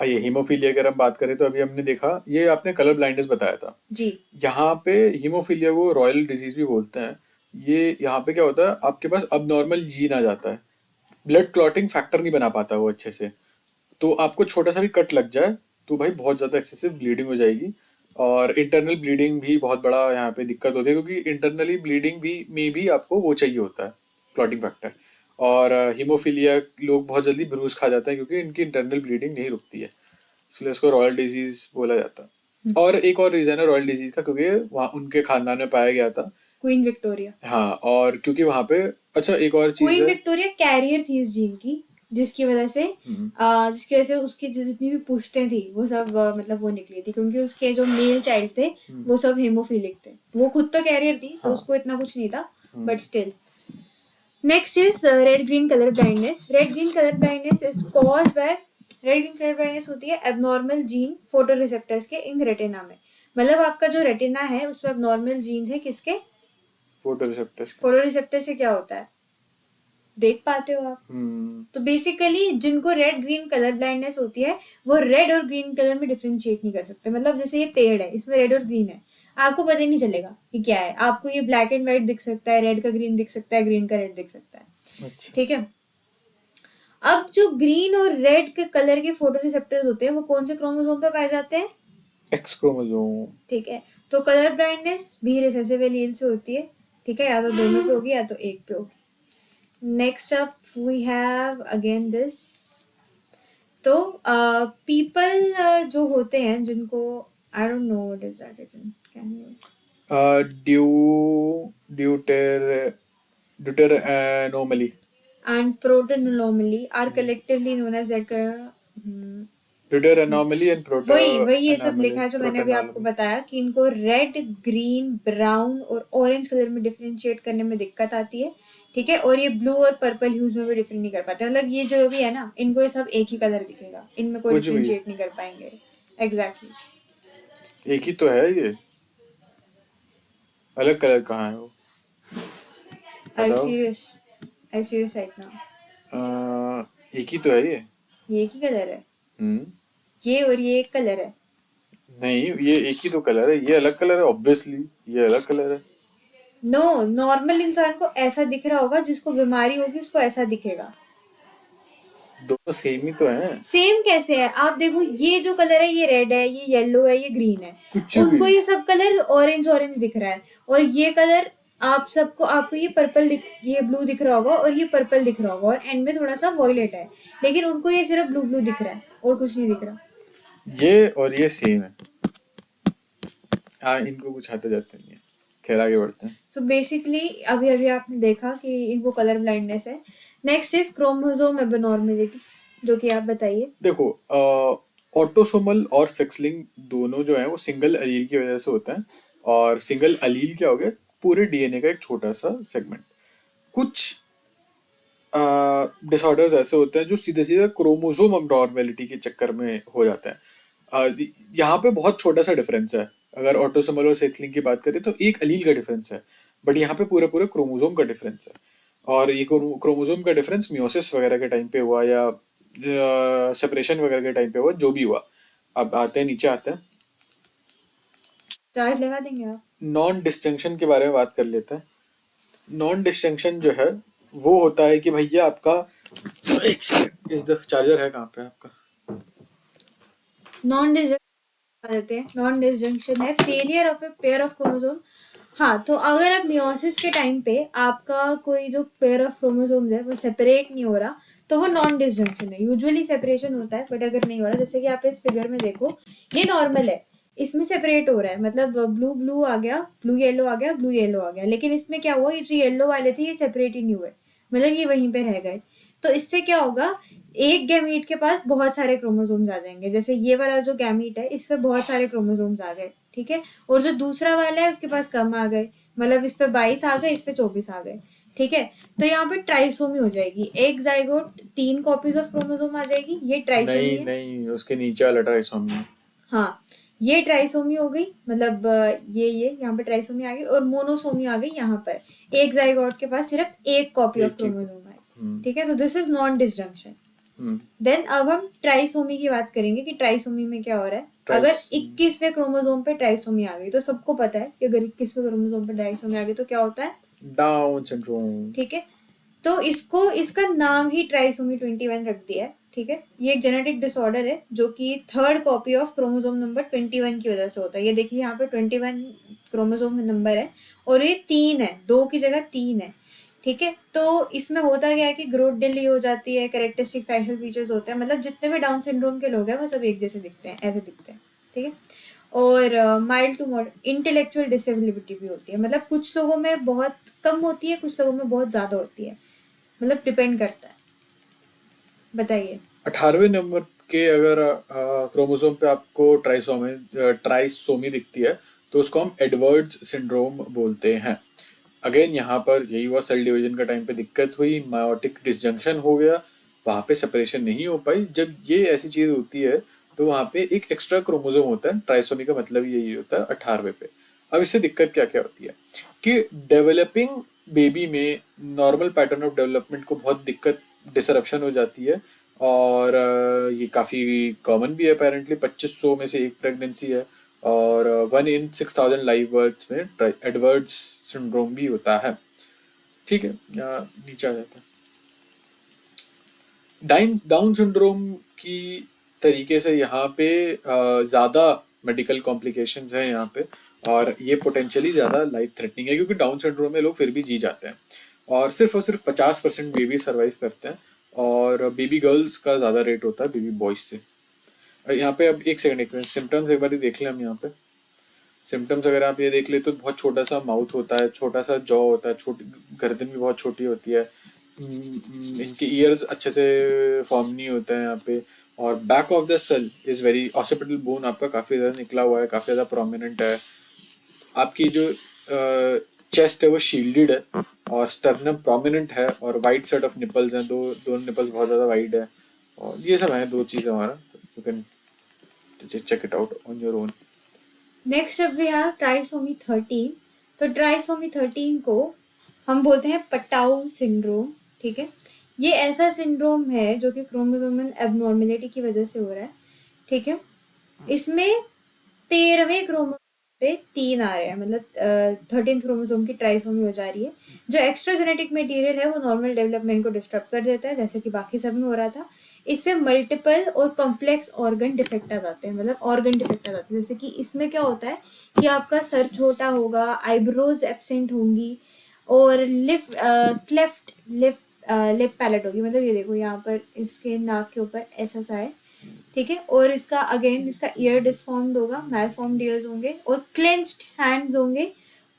आइए, हीमोफीलिया अगर हम बात करें तो अभी हमने देखा, ये आपने कलर ब्लाइंडनेस बताया था जी। यहाँ पे हीमोफीलिया को रॉयल डिजीज भी बोलते हैं। ये यहाँ पे क्या होता है, आपके पास अबनॉर्मल जीन आ जाता है, ब्लड क्लॉटिंग फैक्टर नहीं बना पाता वो अच्छे से, तो आपको छोटा सा भी कट लग जाए तो भाई बहुत ज़्यादा एक्सेसिव ब्लीडिंग हो जाएगी, और इंटरनल ब्लीडिंग भी बहुत बड़ा यहाँ पे दिक्कत होती है, क्योंकि इंटरनली ब्लीडिंग भी में भी आपको वो चाहिए होता है, क्लॉटिंग फैक्टर। और हीमोफीलिया लोग बहुत जल्दी ब्रूज खा जाते हैं क्योंकि इनकी इंटरनल ब्लीडिंग नहीं रुकती है, इसलिए उसको रॉयल डिजीज बोला जाता है। और एक और रीजन है रॉयल डिजीज का, क्योंकि वहाँ उनके खानदान में पाया गया था, क्वीन विक्टोरिया। हाँ, और क्योंकि वहाँ पे, अच्छा एक और चीज क्वीन है, विक्टोरिया कैरियर थी इस जीन की, जिसकी वजह से उसकी जितनी भी पुश्तें थी वो सब मतलब वो निकली थी, क्योंकि उसके जो मेल चाइल्ड थे वो सब हेमोफिलिक थे। वो खुद तो कैरियर थी, तो उसको इतना कुछ नहीं था, but still. Next is red green colour blindness. Red green colour blindness is caused by, red green colour blindness होती है एबनॉर्मल जीन फोटो रिसेप्टर्स के इन रेटिना में। मतलब आपका जो रेटिना है उसमें एबनॉर्मल जीन्स है किसके? Photo receptors. फोटो रिसेप्टर से क्या होता है, देख पाते हो आप। तो बेसिकली जिनको रेड ग्रीन कलर ब्लाइंडनेस होती है वो रेड और ग्रीन कलर में डिफरेंशिएट नहीं कर सकते। मतलब जैसे ये पेड़ है, इसमें रेड और ग्रीन है, आपको पता ही नहीं चलेगा कि क्या है। आपको ये ब्लैक एंड व्हाइट दिख सकता है, रेड का ग्रीन दिख सकता है, ग्रीन का रेड दिख सकता है, अच्छा। ठीक है। अब जो ग्रीन और रेड के कलर के फोटो रिसेप्टर्स होते हैं वो कौन से क्रोमोसोम पे पाए जाते हैं? X chromosome. ठीक है, तो कलर ब्लाइंडनेस भी रिसेसिव एलील से होती है, ठीक है, या तो दोनों पे होगी या तो एक पे होगी। Next up we have again this. तो पीपल जो होते हैं जिनको, I don't know what is that written, can you deuteranomaly and proton anomaly are collectively known as that deuteranomaly and proto वही ये सब लिखा है जो मैंने अभी आपको बताया कि इनको रेड, ग्रीन, ब्राउन और ऑरेंज कलर में डिफरेंशिएट करने में दिक्कत आती है, ठीक है। और ये ब्लू और पर्पल ह्यूज में भी डिफरेंट नहीं कर पाते। मतलब ये जो भी है ना, इनको ये सब एक ही कलर दिखेगा, इनमें कोई कुछ भी। डिफरेंशिएट नहीं कर पाएंगे। एग्जैक्टली। एक ही तो है ये, अलग कलर कहाँ है वो, आई बताओ। Serious right now. एक ही तो है ये एक ही कलर है, हम्म ये और ये एक कलर है। नहीं, ये एक ही तो कलर है, ये अलग कलर है ऑब्वियसली, ये अलग कलर है। नो, नॉर्मल इंसान को ऐसा दिख रहा होगा, जिसको बीमारी होगी उसको ऐसा दिखेगा। दोनों सेम ही तो हैं। सेम कैसे है? आप देखो, ये जो कलर है ये रेड है, ये येलो है, ये ग्रीन है, कुछ उनको भी। ये सब कलर ऑरेंज ऑरेंज दिख रहा है, और ये कलर आप सबको, आपको ये पर्पल ये ब्लू दिख रहा होगा और ये पर्पल दिख रहा होगा, और एंड में थोड़ा सा वॉयलेट है, लेकिन उनको ये सिर्फ ब्लू ब्लू दिख रहा है और कुछ नहीं दिख रहा। ये और ये सेम है, इनको कुछ आते जाते नहीं है। खैर आगे बढ़ते हैं। सो बेसिकली अभी अभी आपने देखा कि इनको कलर ब्लाइंडनेस है। नेक्स्ट इज क्रोमोसोम एबनॉर्मेलिटीज, जो कि आप बताइए। देखो, ऑटोसोमल और सेक्स लिंक दोनों जो है वो सिंगल अलील की वजह से होता है, और सिंगल अलील क्या हो गया, पूरे डीएनए का एक छोटा सा सेगमेंट। कुछ डिसऑर्डर्स ऐसे होते हैं जो सीधे सीधे क्रोमोसोम अबनॉर्मेलिटी के चक्कर में हो जाते हैं। यहाँ पे बहुत छोटा सा डिफरेंस है, अगर ऑटोसोमल और सेक्स लिंक की बात करें तो एक अलील का डिफरेंस है, बट यहाँ पे पूरे पूरे क्रोमोसोम का डिफरेंस है। और ये क्रोमोसोम का डिफरेंस मियोसिस वगैरह के टाइम पे हुआ या सेपरेशन वगैरह के टाइम पे हुआ, जो भी हुआ। अब आते हैं, नीचे आते हैं, चार्ज लगा देंगे आप। नॉन डिस्टिंक्शन के बारे में बात कर लेते हैं। नॉन डिस्टिंक्शन जो है वो होता है कि भैया आपका, एक सेकंड, इस दफ चार्जर है कहाँ पे आपका? नॉन डिसजंक्शन है failure of a pair of chromosome. हाँ, तो अगर आप मियोसिस के टाइम पे आपका कोई जो पेयर ऑफ क्रोमोसोम्स है वो सेपरेट नहीं हो रहा, तो वो नॉन डिसजंक्शन है। यूजुअली सेपरेशन होता है, बट अगर नहीं हो रहा, जैसे कि आप इस फिगर में देखो, ये नॉर्मल है, इसमें सेपरेट हो रहा है, मतलब ब्लू ब्लू आ गया, ब्लू येलो आ गया, ब्लू येलो आ गया, लेकिन इसमें क्या हुआ, ये जो येलो वाले थे ये सेपरेट ही नहीं हुए, मतलब ये वहीं पे रह गए। तो इससे क्या होगा, एक गैमीट के पास बहुत सारे क्रोमोसोम्स आ जाएंगे। जैसे ये वाला जो गैमीट है इसमें बहुत सारे क्रोमोसोम्स आ गए, ठीक है। और जो दूसरा वाला है उसके पास कम आ गए, मतलब इस पे 22 आ गए, इस पे 24 आ गए, ठीक है। तो यहाँ पे ट्राइसोमी हो जाएगी, एक जाइगोट 3 कॉपीज ऑफ क्रोमोसोम आ जाएगी, ये ट्राइसोमी नहीं है। नहीं, उसके नीचे वाला ट्राइसोमी है। हाँ, ये ट्राइसोमी हो गई, मतलब ये यहाँ पे ट्राइसोमी आ गई, और मोनोसोमी आ गई यहाँ पर, एक जाइगोट के पास सिर्फ एक कॉपी ऑफ एक ही। क्रोमोसोम है, ठीक है। तो this is non disjunction. Hmm. Then अब हम ट्राइसोमी की बात करेंगे कि ट्राइसोमी में क्या हो रहा है। अगर ट्राइस 21वें क्रोमोसोम पे ट्राइसोमी आ गई, तो सबको पता है कि अगर 21वें क्रोमोसोम पे ट्राइसोमी आ गई तो क्या होता है, डाउन सिंड्रोम। ठीक है। तो इसको, इसका नाम ही ट्राइसोमी 21 रख दिया है, ठीक है। ये एक जेनेटिक डिसऑर्डर है जो कि third copy of chromosome number 21 की वजह से होता है। ये देखिए यहाँ पे 21 क्रोमोसोम नंबर है और ये 3 है, 2 की जगह 3 है, ठीक है। तो इसमें होता क्या है कि ग्रोथ डिले हो जाती है, कैरेक्टरिस्टिक फैशियल फीचर्स होते हैं, मतलब जितने भी डाउन सिंड्रोम के लोग हैं वो सब एक जैसे दिखते हैं, ऐसे दिखते हैं, ठीक है। और mild to moderate intellectual disability भी होती है, मतलब कुछ लोगों में बहुत कम होती है, कुछ लोगों में बहुत ज़्यादा होती है, मतलब डिपेंड करता है। बताइए। 18वें नंबर के अगर क्रोमोसोम पे आपको ट्राइसोमी दिखती है तो उसको हम एडवर्ड्स सिंड्रोम बोलते हैं। अगेन यहाँ पर यही हुआ, सेल डिवीजन का टाइम पे दिक्कत हुई, मायोटिक डिसजंक्शन हो गया, वहाँ पे सेपरेशन नहीं हो पाई। जब ये ऐसी चीज़ होती है तो वहाँ पे एक एक्स्ट्रा क्रोमोसोम होता है, ट्राइसोमी का मतलब यही होता है 18वें पे। अब इससे दिक्कत क्या क्या होती है कि डेवलपिंग बेबी में नॉर्मल पैटर्न ऑफ डेवलपमेंट को बहुत दिक्कत, डिसरप्शन हो जाती है। और ये काफ़ी कॉमन भी है, अपेरेंटली 2500 में से एक प्रेगनेंसी है, और 1 in 6000 लाइव बर्थ्स में एडवर्ड्स सिंड्रोम भी होता है, ठीक है। नीचे आ जाता है डाउन सिंड्रोम की तरीके से। यहाँ पे ज़्यादा मेडिकल कॉम्प्लिकेशंस हैं यहाँ पे, और ये पोटेंशियली ज़्यादा लाइफ थ्रेटनिंग है, क्योंकि डाउन सिंड्रोम में लोग फिर भी जी जाते हैं, और सिर्फ 50% बेबी सर्वाइव करते हैं, और बेबी गर्ल्स का ज़्यादा रेट होता है बेबी बॉयज से। यहाँ पे अब एक सेकंड, एक मिनट, सिम्टम्स एक बार देख लें हम यहाँ पे। सिम्टम्स अगर आप ये देख ले तो बहुत छोटा सा माउथ होता है, छोटा सा जॉ होता है, छोटी गर्दन भी बहुत छोटी होती है, इनके ईयर्स अच्छे से फॉर्म नहीं होते हैं यहाँ पे, और back of the cell is very, occipital bone आपका काफ़ी ज़्यादा निकला हुआ है, काफ़ी ज़्यादा प्रोमिनेंट है। आपकी जो चेस्ट है वो शील्डेड है, और स्टर्नम प्रोमिनेंट है, और वाइड सेट ऑफ निपल्स हैं, दो दो निपल्स बहुत ज़्यादा वाइड है, और ये सब हैं दो चीज़ें हमारा। You can check it out on your own. Next अब वी हैव ट्राइसोमी 13। तो ट्राइसोमी 13 को हम बोलते हैं पटाउ सिंड्रोम, ठीक है। ये ऐसा सिंड्रोम है जो कि क्रोमोसोमल एबनॉर्मेलिटी की वजह से हो रहा है, ठीक है। इसमें 13वें क्रोमोसोम पे 3 आ रहे हैं, मतलब 13th क्रोमोसोम की ट्राइसोमी हो जा रही है। जो एक्स्ट्रा जेनेटिक मटेरियल है वो नॉर्मल डेवलपमेंट को डिस्टर्ब कर देता है, जैसे कि बाकी सब में हो रहा था। इससे मल्टीपल और कॉम्प्लेक्स ऑर्गन डिफेक्ट आ जाते हैं, मतलब ऑर्गन डिफेक्ट आ जाते हैं। जैसे कि इसमें क्या होता है कि आपका सर छोटा होगा, आईब्रोज एब्सेंट होंगी, और क्लेफ्ट लिप पैलेट होगी, मतलब ये देखो यहाँ पर इसके नाक के ऊपर ऐसा सा है, ठीक है। और इसका अगेन इसका ईयर डिसफॉर्म्ड होगा, मैलफॉर्म्ड ईयर्स होंगे, और क्लेंच्ड हैंड्स होंगे।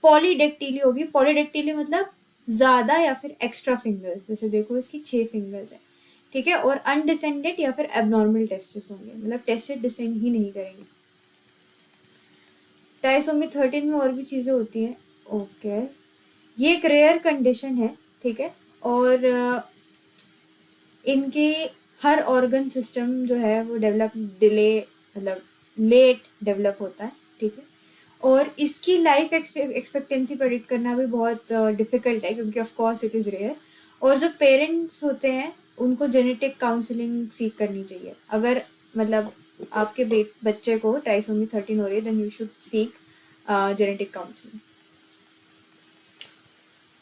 पॉलीडेक्टिली होगी, पॉलीडेक्टिली मतलब ज्यादा या फिर एक्स्ट्रा फिंगर्स, जैसे देखो इसकी 6 फिंगर्स है, ठीक है। और अनडिसेंडेड या फिर एबनॉर्मल टेस्टिस होंगे, मतलब टेस्टेड डिसेंड ही नहीं करेंगे। ट्राइसोमी 13 में और भी चीज़ें होती हैं, ओके। ये एक रेयर कंडीशन है, ठीक है। और इनके हर ऑर्गन सिस्टम जो है वो डेवलप डिले, मतलब लेट डेवलप होता है, ठीक है। और इसकी लाइफ एक्सपेक्टेंसी प्रेडिक्ट करना भी बहुत डिफिकल्ट है, क्योंकि of course it is rare. और जो पेरेंट्स होते हैं उनको जेनेटिक काउंसलिंग सीख करनी चाहिए। अगर मतलब आपके बच्चे को ट्राइसोमी 13 हो रही है, then you should seek genetic counselling.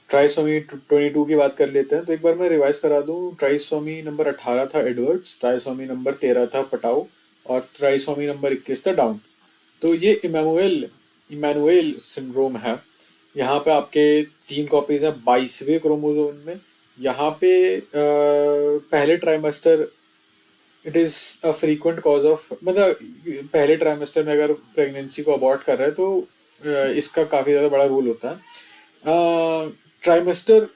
Trisomy 22 की बात कर लेते हैं, तो एक बार मैं रिवाइज करा दूं। ट्राइसोमी नंबर 18 था एडवर्ड्स, ट्राइसोमी नंबर 13 था पटाउ, और ट्राइसोमी नंबर 21 था डाउन। तो ये इमैनुअल सिंड्रोम है। यहाँ पे आपके 3 कॉपीज हैं 22वें क्रोमोसोम में। यहाँ पे पहले trimester, it is a frequent cause of, मतलब पहले ट्राइमेस्टर में अगर प्रेगनेंसी को अबॉर्ट कर रहे हैं तो इसका काफ़ी ज़्यादा बड़ा रोल होता है। ट्राइमेस्टर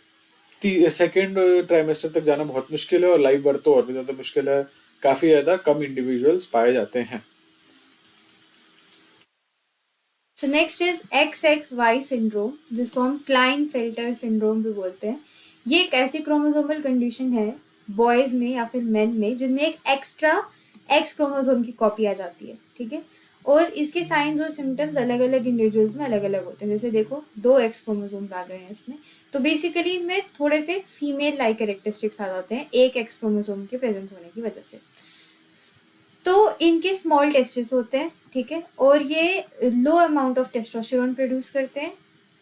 सेकेंड ट्राइमेस्टर तक जाना बहुत मुश्किल है, और लाइव बर्थ तो और भी ज़्यादा मुश्किल है। काफ़ी ज़्यादा कम इंडिविजुअल्स पाए जाते हैं। So next is XXY syndrome, जिसको हम क्लाइनफेल्टर सिंड्रोम भी बोलते हैं। ये एक ऐसी क्रोमोसोमल कंडीशन है बॉयज में या फिर मेन में जिनमें एक एक्स्ट्रा एक्स क्रोमोसोम की कॉपी आ जाती है, ठीक है। और इसके साइंस और सिम्टम्स अलग अलग इंडिविजुअल्स में अलग अलग होते हैं। जैसे देखो 2 एक्स क्रोमोसोम्स आ गए हैं इसमें, तो बेसिकली इनमें थोड़े से फीमेल लाइक कैरेक्टरिस्टिक्स आ जाते हैं एक एक्स क्रोमोसोम के प्रेजेंस होने की वजह से। तो इनके स्मॉल टेस्टिस होते हैं, ठीक है, और ये लो अमाउंट ऑफ टेस्टोस्टेरोन प्रोड्यूस करते हैं,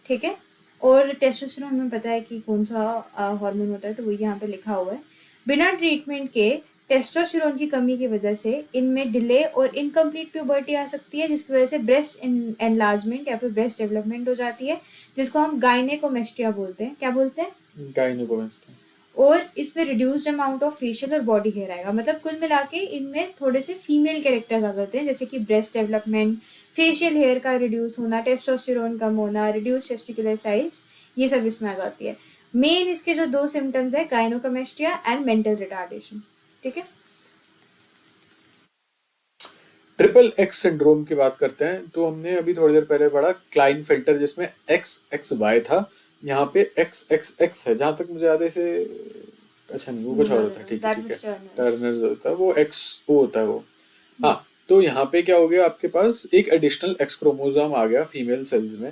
ठीक है। और टेस्टोस्टेरोन हमें पता है कि कौन सा हार्मोन होता है, तो वो यहाँ पे लिखा हुआ है। बिना ट्रीटमेंट के टेस्टोस्टेरोन की कमी की वजह से इनमें डिले और इनकम्प्लीट प्यूबर्टी आ सकती है, जिसकी वजह से ब्रेस्ट एनलार्जमेंट या फिर ब्रेस्ट डेवलपमेंट हो जाती है, जिसको हम गायनेकोमेस्टिया बोलते हैं। क्या बोलते हैं? गायनेकोमेस्टिया। और इसमें रिड्यूस्ड अमाउंट ऑफ फेशियल और बॉडी हेयर आएगा। मतलब कुल मिला के इनमें थोड़े से फीमेल कैरेक्टर्स आ जाते हैं, जैसे कि ब्रेस्ट डेवलपमेंट, फेशियल हेयर का रिड्यूस होना, टेस्टोस्टेरोन कम होना, रिड्यूस टेस्टिकुलर साइज, ये सब इसमें आ जाती है। मेन इसके जो 2 सिम्टम्स है गायनोकोमेस्टिया एंड मेंटल रिटार्डेशन, ठीक है। ट्रिपल एक्स सिंड्रोम की बात करते हैं, तो हमने अभी थोड़ी देर पहले पढ़ा क्लाइनफेल्टर जिसमें XXY था, यहाँ पे XXX है जहां तक मुझे याद है इसे। अच्छा नहीं, वो कुछ और होता है, ठीक है That ठीक है, was Turner's. टर्नर होता है वो, XO होता है वो। हाँ, तो यहाँ पे क्या हो गया, आपके पास एक एडिशनल एक्स क्रोमोसोम आ गया फीमेल सेल्स में।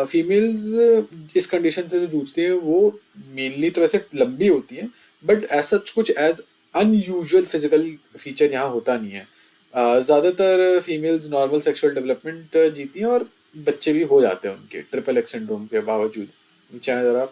फीमेल्स इस कंडीशन से जो जूझती है वो मेनली तो वैसे लंबी होती है, बट ऐसा कुछ एज अनयूजुअल फिजिकल फीचर यहाँ होता नहीं है। ज़्यादातर फीमेल्स नॉर्मल सेक्सुअल डेवलपमेंट जीती हैं और बच्चे भी हो जाते हैं उनके ट्रिपल एक्स सिंड्रोम के बावजूद। नीचे आए जरा।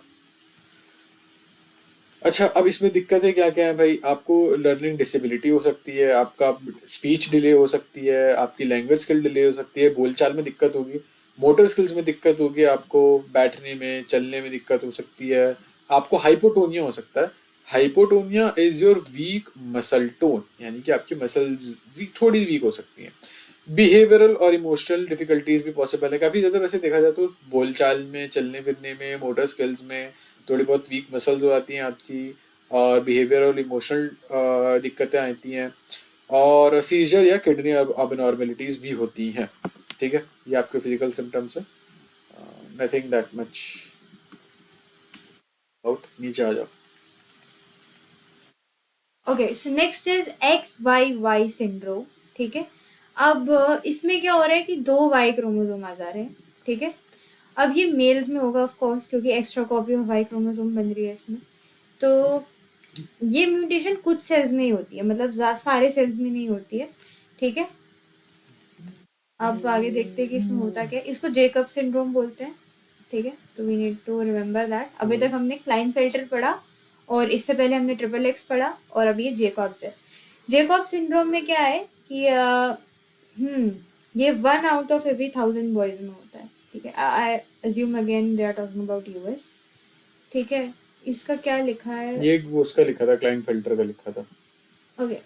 अच्छा, अब इसमें दिक्कतें क्या क्या है भाई? आपको लर्निंग डिसेबिलिटी हो सकती है, आपका स्पीच डिले हो सकती है, आपकी लैंग्वेज स्किल डिले हो सकती है, बोलचाल में दिक्कत होगी, मोटर स्किल्स में दिक्कत होगी, आपको बैठने में चलने में दिक्कत हो सकती है, आपको हाइपोटोनिया हो सकता है। Hypotonia is your weak muscle tone, यानी कि आपकी मसल्स थोड़ी वीक हो सकती हैं। बिहेवियरल और इमोशनल डिफिकल्टीज भी पॉसिबल है काफ़ी ज़्यादा। वैसे देखा जाए तो बोलचाल में, चलने फिरने में, मोटर स्किल्स में थोड़ी बहुत वीक मसल्स हो जाती हैं आपकी, और बिहेवियर और इमोशनल दिक्कतें आती हैं, और सीजर या किडनी अबनॉर्मेलिटीज भी होती हैं, ठीक है। ये आपके फिजिकल सिम्टम्स है, नथिंग दैट मच आउट। नीचे आ जाओ। Okay, so next is XYY syndrome, ठीक है। अब इसमें क्या हो रहा है कि 2 वाई क्रोमोसोम आ जा रहे हैं, ठीक है। अब ये मेल्स में होगा ऑफ कोर्स, क्योंकि extra copy of Y chromosome बन रही है इसमें। तो ये म्यूटेशन कुछ सेल्स में ही होती है, मतलब सारे सेल्स में नहीं होती है, ठीक है। अब आगे देखते हैं कि इसमें होता क्या है। इसको जेकब सिंड्रोम बोलते हैं, ठीक है। तो we need to remember that. अभी तक हमने क्लाइनफेल्टर पढ़ा, और इससे पहले हमने ट्रिपल एक्स पढ़ा, और अब ये जेकॉब्स है। जेकॉब सिंड्रोम में क्या है कि ये 1 आउट ऑफ एवरी 1000 बॉयज में होता है, ठीक है। I assume again they are talking about US, ठीक है। इसका क्या लिखा है? ये वो उसका लिखा था, क्लाइनफेल्टर का लिखा था। ओके,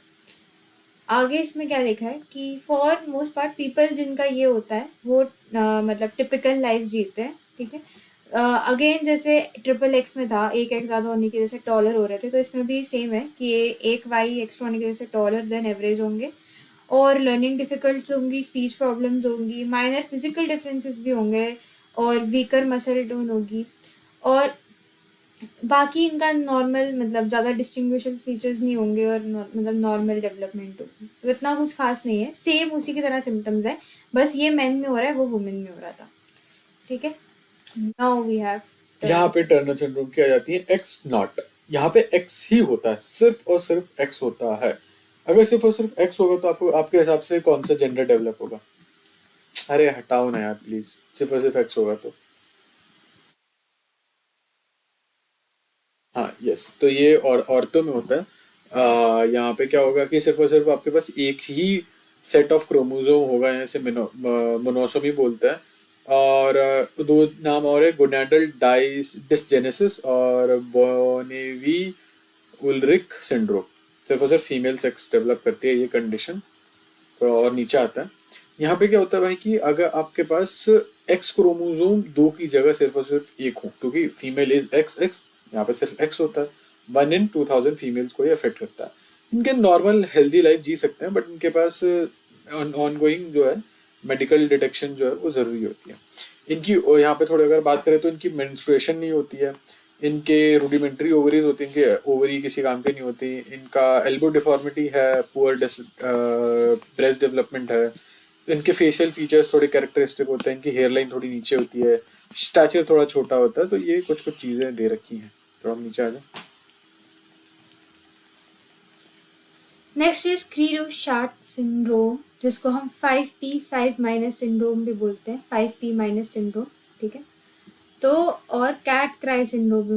आगे इसमें क्या लिखा है कि फॉर मोस्ट पार्ट पीपल जिनका ये होता है वो मतलब टिपिकल लाइफ जीते हैं, ठीक है। अगेन जैसे ट्रिपल एक्स में था, एक एक्स ज़्यादा होने की वजह से टॉलर हो रहे थे, तो इसमें भी सेम है कि ये एक वाई एक्स्ट्रा होने की वजह से टॉलर देन एवरेज होंगे, और लर्निंग डिफिकल्ट्स होंगी, स्पीच प्रॉब्लम्स होंगी, माइनर फिजिकल डिफरेंसेस भी होंगे, और वीकर मसल टोन होगी, और बाकी इनका नॉर्मल मतलब ज़्यादा डिस्टिंग्विशल फीचर्स नहीं होंगे, और मतलब नॉर्मल डेवलपमेंट होगी। तो इतना कुछ खास नहीं है, सेम उसी की तरह सिम्टम्स है, बस ये मेन में हो रहा है, वो वुमेन में हो रहा था, ठीक है। नाउ वी हैव यहाँ पे टर्नर सिंड्रोम की आ जाती है एक्स नॉट। यहाँ पे एक्स ही होता है, सिर्फ और सिर्फ एक्स होता है। अगर सिर्फ और सिर्फ एक्स होगा तो आपको आपके हिसाब से कौन सा जेंडर डेवलप होगा? अरे हटाओ ना यार प्लीज, सिर्फ और सिर्फ एक्स होगा तो। हाँ यस, तो ये और औरतों में होता है। यहाँ पे क्या होगा कि सिर्फ और सिर्फ आपके पास एक ही सेट ऑफ क्रोमोसोम होगा, जैसे मोनोसोमी बोलते हैं। और दो नाम और है, गोनाडल डाइस डिसजेनेसिस और बोनेवी उल्रिक सिंड्रोम। सिर्फ और सिर्फ फीमेल सेक्स डेवलप करती है ये कंडीशन। तो और नीचे आता है, यहाँ पे क्या होता है भाई कि अगर आपके पास एक्स क्रोमोसोम 2 की जगह सिर्फ और सिर्फ एक हो, क्योंकि फीमेल इज एक्स एक्स, यहाँ पे सिर्फ एक्स होता है, 1 in 2000 फीमेल्स को ये अफेक्ट करता है। इनके नॉर्मल हेल्दी लाइफ जी सकते हैं, बट इनके पास ऑन गोइंग जो है मेडिकल डिटेक्शन जो है वो ज़रूरी होती है। इनकी यहाँ पे थोड़ी अगर बात करें तो इनकी मेंस्ट्रुएशन नहीं होती है, इनके रूडिमेंट्री ओवरीज होती हैं, इनके ओवरी किसी काम के नहीं होती, इनका एल्बो डिफॉर्मिटी है, पुअर ब्रेस्ट डेवलपमेंट है, इनके फेशियल फीचर्स थोड़े कैरेक्टरिस्टिक होते हैं, इनकी हेयर लाइन थोड़ी नीचे होती है, स्टैचर थोड़ा छोटा होता है। तो ये कुछ कुछ चीज़ें दे रखी हैं। थोड़ा हम नीचे आ जाए। नेक्स्ट इज क्री-डू-चार्ट सिंड्रोम, जिसको हम 5p5- सिंड्रोम भी बोलते हैं, 5p- सिंड्रोम, ठीक है। तो और कैट क्राई सिंड्रोम भी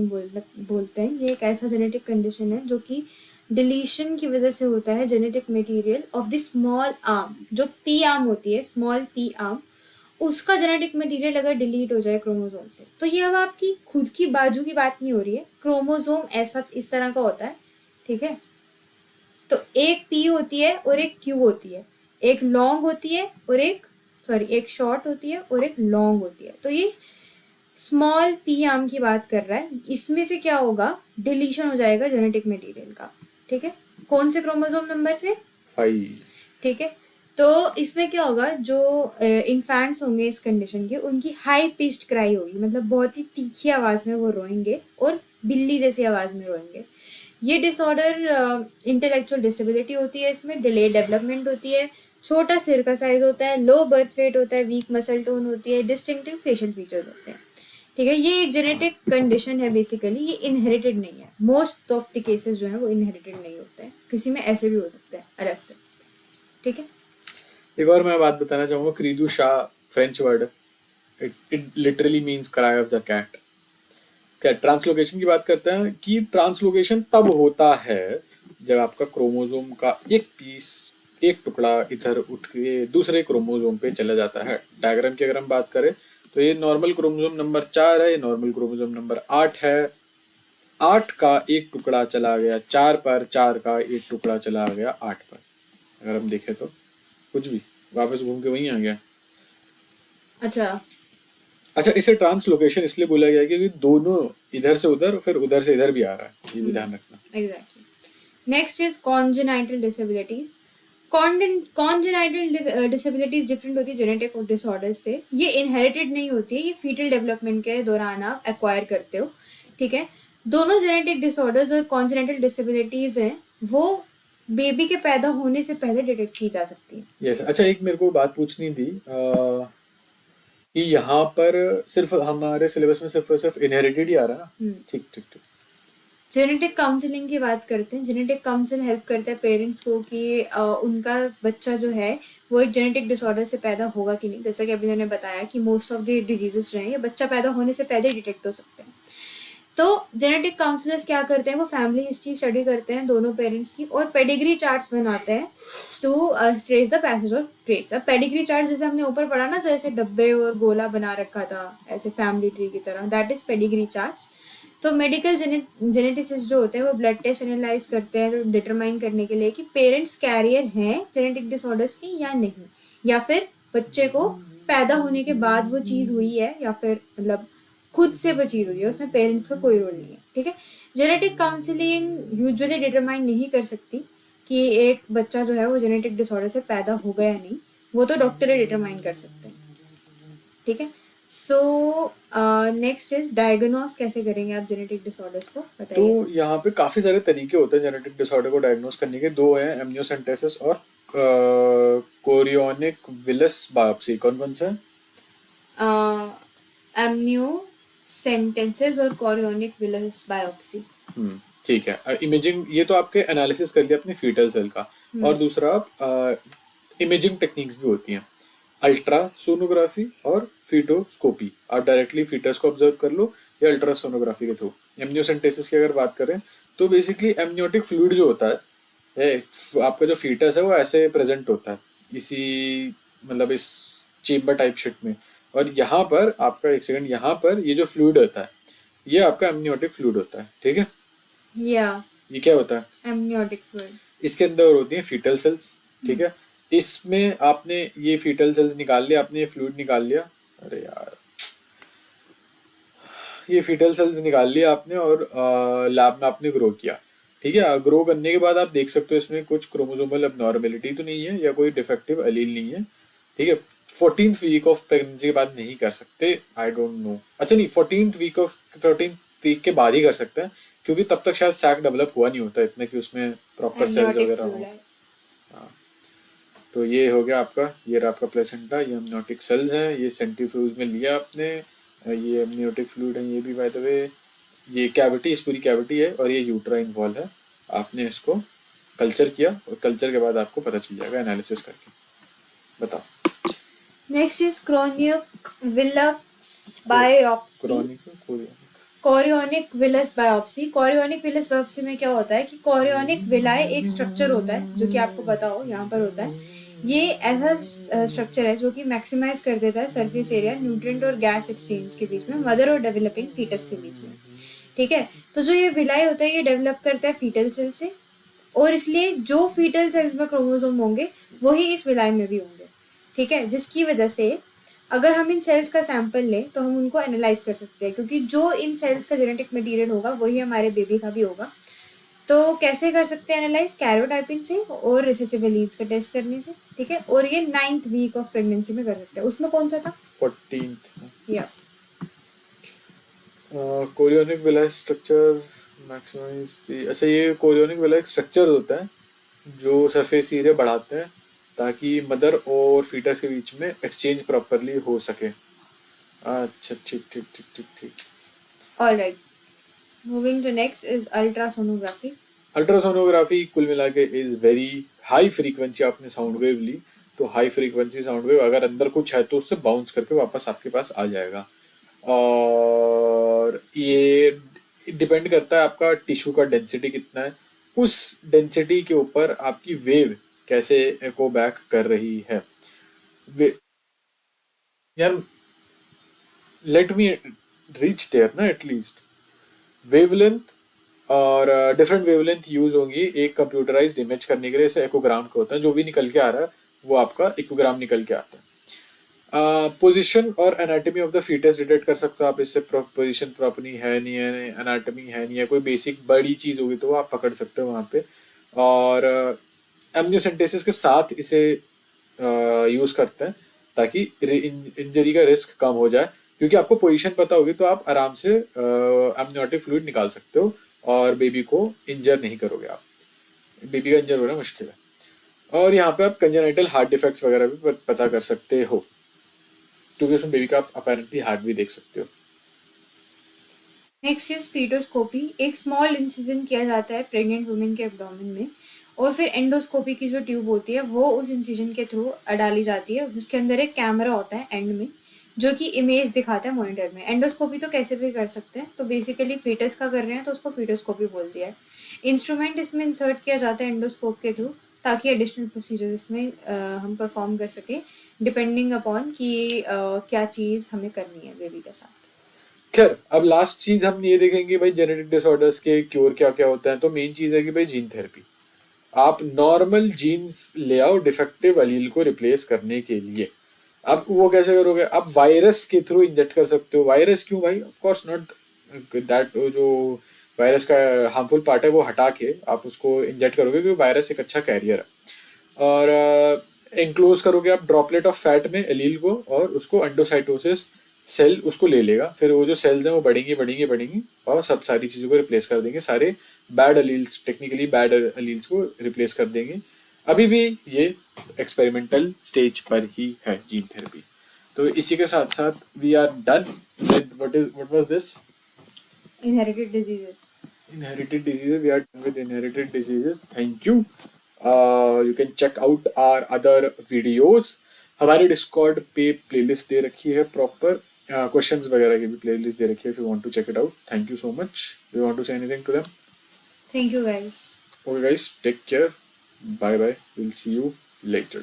बोलते हैं। ये एक ऐसा जेनेटिक कंडीशन है जो कि डिलीशन की वजह से होता है genetic material of the small arm, जो पी आर्म होती है, स्मॉल पी आर्म, उसका जेनेटिक मटेरियल अगर डिलीट हो जाए क्रोमोसोम से। तो ये अब आपकी खुद की बाजू की बात नहीं हो रही है, क्रोमोसोम ऐसा इस तरह का होता है, ठीक है। तो एक पी होती है और एक क्यू होती है, एक लॉन्ग होती है और एक शॉर्ट होती है और एक लॉन्ग होती है। तो ये स्मॉल पी आर्म की बात कर रहा है। इसमें से क्या होगा, डिलीशन हो जाएगा जेनेटिक मटेरियल का, ठीक है। कौन से क्रोमोसोम नंबर से? 5। ठीक है। तो इसमें क्या होगा, जो इन्फेंट्स होंगे इस कंडीशन के, उनकी हाई पिच्ड क्राई होगी, मतलब बहुत ही तीखी आवाज़ में वो रोएंगे और बिल्ली जैसी आवाज़ में रोएंगे। ये डिसऑर्डर इंटेलेक्चुअल डिसेबिलिटी होती है, इसमें डिले डेवलपमेंट होती है, छोटा सिर का साइज होता है, लो बर्थ वेट होता है, वीक मसल टोन होती है, डिस्टिंक्टिव फेशियल फीचर्स होते हैं, ठीक है। ये एक जेनेटिक कंडीशन है बेसिकली, ये इनहेरिटेड नहीं है। मोस्ट ऑफ द केसेस जो है वो इनहेरिटेड नहीं होते हैं, किसी में ऐसे भी हो सकते हैं अलग से, ठीक है। एक और मैं बात बताना चाहूँगा, क्रीदू शाह फ्रेंच वर्ड है, it literally means cry of the cat. क्या ट्रांसलोकेशन की बात करते हैं कि ट्रांसलोकेशन तब होता है जब आपका क्रोमोसोम का एक पीस, एक टुकड़ा इधर उठ के दूसरे क्रोमोसोम पे चला जाता है। डायग्राम की अगर हम बात करें तो ये नॉर्मल क्रोमोसोम नंबर 4 है, ये नॉर्मल क्रोमोसोम नंबर 8 है। 8 का एक टुकड़ा चला गया 4 पर, 4 का एक टुकड़ा चला गया 8 पर। अगर हम देखें तो कुछ भी वापस घूम के वहीं आ गया। अच्छा, इसे ट्रांसलोकेशन इसलिए बोला गया क्योंकि दोनों इधर से उधर फिर उधर से इधर भी आ रहा है, ये भी ध्यान रखना। Exactly. Next is congenital disabilities. Congenital disabilities different होती है जेनेटिक डिसऑर्डर से। ये इनहेरिटेड नहीं होती है, ये फीटल डेवलपमेंट के दौरान आप एक्वायर करते हो, ठीक है। दोनों जेनेटिक डिसऑर्डर्स और कॉन्जेनाइटल डिसेबिलिटीज हैं वो बेबी के पैदा होने से पहले डिटेक्ट की जा सकती है। यस। अच्छा, एक मेरे को बात पूछनी थी कि यहाँ पर सिर्फ हमारे सिलेबस में सिर्फ और सिर्फ इनहेरिटेड ही आ रहा है ना? ठीक ठीक ठीक। जेनेटिक काउंसलिंग की बात करते हैं। जेनेटिक काउंसिल हेल्प करता है पेरेंट्स को कि उनका बच्चा जो है वो एक जेनेटिक डिसऑर्डर से पैदा होगा कि नहीं। जैसा कि अभी मैंने बताया कि मोस्ट ऑफ द डिजीजेस जो हैं ये बच्चा पैदा होने से पहले डिटेक्ट हो सकते हैं। तो जेनेटिक काउंसलर्स क्या करते हैं, वो फैमिली हिस्ट्री स्टडी करते हैं दोनों पेरेंट्स की और पेडिग्री चार्ट्स बनाते हैं to trace the passage of traits. अब पेडिग्री चार्ट जैसे हमने ऊपर पढ़ा ना, जो ऐसे डब्बे और गोला बना रखा था ऐसे फैमिली ट्री की तरह, दैट इज पेडिग्री चार्ट्स। तो मेडिकल जेनेटिसिस्ट जो होते हैं वो ब्लड टेस्ट एनालाइज करते हैं डिटरमाइन करने के लिए कि पेरेंट्स कैरियर हैं जेनेटिक डिसऑर्डर्स की या नहीं, या फिर बच्चे को पैदा होने के बाद वो चीज़ हुई है या फिर मतलब खुद से वो चीज़ हुई है, उसमें पेरेंट्स का कोई रोल नहीं है, ठीक है। जेनेटिक काउंसलिंग यूजुअली डिटरमाइन नहीं कर सकती कि एक बच्चा जो है वो जेनेटिक डिसऑर्डर से पैदा होगा या नहीं, वो तो डॉक्टर ही डिटरमाइन कर सकते हैं, ठीक है। सो नेक्स्ट इज डायग्नोस कैसे करेंगे आप जेनेटिक डिसऑर्डर्स को, बताइए। तो यहाँ पे काफी सारे तरीके होते हैं जेनेटिक डिसऑर्डर को डायग्नोस करने के। दो हैं, एमनियोसेंटेसिस और कोरियोनिक विलस बायोप्सी। कौन कौन सा है? एमनियोसेंटेसिस और कोरियोनिक विलस बायोप्सी। ठीक है। इमेजिंग, ये तो आपके एनालिसिस कर लिया अपने फीटल सेल का। और दूसरा इमेजिंग टेक्निक्स भी होती हैं, अल्ट्रासोनोग्राफी और फीटोस्कोपी। आप डायरेक्टली फीटस को ऑब्जर्व कर लो या अल्ट्रासोनोग्राफी के थ्रू। एमनियोसेंटेसिस की अगर बात करें तो बेसिकली एमनियोटिक फ्लूइड जो होता है आपका जो फीटस है वो ऐसे प्रेजेंट होता है इसी मतलब इस चेम्बर टाइप शिट में। और यहाँ पर आपका एक सेकंड, यहाँ पर ये जो फ्लूइड होता है ये आपका एमनियोटिक फ्लूइड होता है, ठीक है। ये क्या होता है? Amniotic fluid. इसके अंदर होती है फीटल सेल्स, ठीक है। इसमें आपने ये फीटल सेल्स निकाल लिया, आपने ये फ्लूइड निकाल लिया, अरे यार, ये फीटल सेल्स निकाल लिया आपने और लैब में आपने ग्रो किया, ठीक है। ग्रो करने के बाद आप देख सकते हो इसमें कुछ क्रोमोसोमल एबनॉर्मेलिटी तो नहीं है या कोई डिफेक्टिव एलील नहीं है, ठीक है। 14th वीक ऑफ प्रेगनेंसी के बाद नहीं कर सकते, आई डोंट नो। अच्छा नहीं, 14th वीक के बाद ही कर सकते हैं, क्योंकि तब तक शायद सैक डेवलप हुआ नहीं होता इतने कि उसमें प्रॉपर सेल्स एमनियोटिक वगैरह फ्लूइड हो। है। तो ये हो गया आपका, ये रहा आपका प्लेसेंटा, ये एमनियोटिक सेल्स हैं, ये सेंट्रीफ्यूज में लिया आपने, ये एमनियोटिक फ्लूइड है ये भी बाय द वे, ये कैविटी, इस पूरी कैविटी है, और ये यूट्राइन वॉल है। आपने इसको कल्चर किया, और कल्चर के बाद आपको पता चल जाएगा एनालिसिस करके। बताओ। Next is chronic villous biopsy. Chorionic villus biopsy. Chorionic villus biopsy में क्या होता है कि कोरियोनिक विलाय एक स्ट्रक्चर होता है, जो कि आपको पता हो यहाँ पर होता है। ये ऐसा स्ट्रक्चर है जो कि मैक्सिमाइज कर देता है सरफेस एरिया न्यूट्रिएंट और गैस एक्सचेंज के बीच में, मदर और डेवलपिंग फीटस के बीच में। ठीक है, तो जो ये विलाय होता है ये डेवलप करता है फीटल सेल से, और इसलिए जो फीटल सेल्स में क्रोमोसोम होंगे वही इस विलाय में भी होंगे। ठीक है, जिसकी वजह से अगर हम इन सेल्स का सैंपल लें तो हम उनको एनालाइज कर सकते हैं, क्योंकि जो इन सेल्स का जेनेटिक मटेरियल होगा वही हमारे बेबी का भी होगा। तो कैसे कर सकते हैं एनालाइज? कैरोटाइपिंग से और रिसेसिव एलील्स का टेस्ट करने से। ठीक है, और ये 9th वीक ऑफ प्रेगनेंसी में कर सकते हैं। उसमें कौन सा था? 14th। या कोरियोनिक विलाय स्ट्रक्चर मैक्सिमाइज दी। अच्छा, ये कोरियोनिक विलाय स्ट्रक्चर होता है जो सरफेस एरिया बढ़ाते हैं ताकि मदर और फीटस के बीच में एक्सचेंज प्रॉपरली हो सके। अच्छा, ठीक ठीक ठीक ठीक ठीक। Alright, moving to next is ultrasonography. Ultrasonography कुल मिला के इज वेरी हाई फ्रीक्वेंसी। आपने साउंड वेव ली तो हाई फ्रीक्वेंसी साउंड वेव अगर अंदर कुछ है तो उससे बाउंस करके वापस आपके पास आ जाएगा, और ये डिपेंड करता है आपका टिश्यू का डेंसिटी कितना है, उस डेंसिटी के ऊपर आपकी वेव कैसे एको बैक कर रही है। यार लेट मी रीच देयर ना एटलीस्ट। वेवलेंथ और डिफरेंट वेवलेंथ यूज होंगी एक कंप्यूटराइज्ड इमेज करने के लिए। जैसे एकोग्राम का होता है, जो भी निकल के आ रहा है वो आपका एकोग्राम निकल के आता है। पोजीशन और anatomy of the foetus detect कर सकते हो आप इससे। पोजीशन प्रॉपर्ली है नहीं है, एनाटॉमी है नहीं है, कोई बेसिक बड़ी चीज होगी तो वो आप पकड़ सकते हो वहाँ पे। और एमनियोसेंटेसिस के साथ इसे यूज करते हैं ताकि इंजरी का रिस्क कम हो जाए, क्योंकि आपको पोजीशन पता होगी तो आप आराम से एमनियोटिक फ्लूइड निकाल सकते हो और बेबी को इंजर नहीं करोगे आप। बेबी का इंजर होना मुश्किल है। और यहाँ पे आप कंजेनिटल हार्ट डिफेक्ट्स वगैरह भी पता कर सकते हो, क्योंकि उसमें बेबी का आप अपेरेंटली हार्ट भी देख सकते हो। Next is fetoscopy. एक स्मॉल इंसिजन किया जाता है प्रेग्नेंट वुमेन के एब्डोमेन में, और फिर एंडोस्कोपी की जो ट्यूब होती है वो उस इंसिजन के थ्रू डाली जाती है, जिसके अंदर एक कैमरा होता है एंड में जो कि इमेज दिखाता है मॉनिटर में। एंडोस्कोपी तो कैसे भी कर सकते हैं, तो बेसिकली फीटस का कर रहे हैं तो उसको फीटोस्कोपी बोल दिया है। इंस्ट्रूमेंट इसमें इंसर्ट किया जाता है एंडोस्कोप के थ्रू, ताकि एडिशनल प्रोसीजर इसमें हम परफॉर्म कर सकें डिपेंडिंग अपॉन कि क्या चीज़ हमें करनी है बेबी के साथ। खैर, अब लास्ट चीज हम ये देखेंगे भाई जेनेटिक डिसऑर्डर्स के क्योर क्या क्या होता है। तो मेन चीज है कि भाई जीन थेरेपी। आप नॉर्मल जीन्स ले आओ डिफेक्टिव अलील को रिप्लेस करने के लिए। अब वो कैसे करोगे? आप वायरस के थ्रू इंजेक्ट कर सकते हो। वायरस क्यों भाई? ऑफ कोर्स नॉट दैट, जो वायरस का हार्मफुल पार्ट है वो हटा के आप उसको इंजेक्ट करोगे, क्योंकि वायरस एक अच्छा कैरियर है। और एंक्लोज करोगे आप ड्रॉपलेट ऑफ फैट में एलील को, और उसको एंडोसाइटोसिस सेल उसको ले लेगा। फिर वो जो सेल्स हैं वो बढ़ेंगी बढ़ेंगी बढ़ेंगी और सब सारी चीज़ों को रिप्लेस कर देंगे। सारे bad alleles, technically bad alleles को रिप्लेस कर देंगे। अभी भी ये एक्सपेरिमेंटल स्टेज पर ही है जीन थेरेपी। तो इसी के साथ साथ we are done with what was this inherited diseases. inherited diseases. We are done with inherited diseases. Thank you. You can check out our other videos. हमारे डिस्कॉर्ड पे playlist दे रखी है प्रॉपर, क्वेश्चंस वगैरह की भी प्लेलिस्ट दे रखी है, if you want to check it out. Thank you so much. Do you want to say anything to them? Thank you guys. Okay guys, take care. Bye bye. We'll see you later.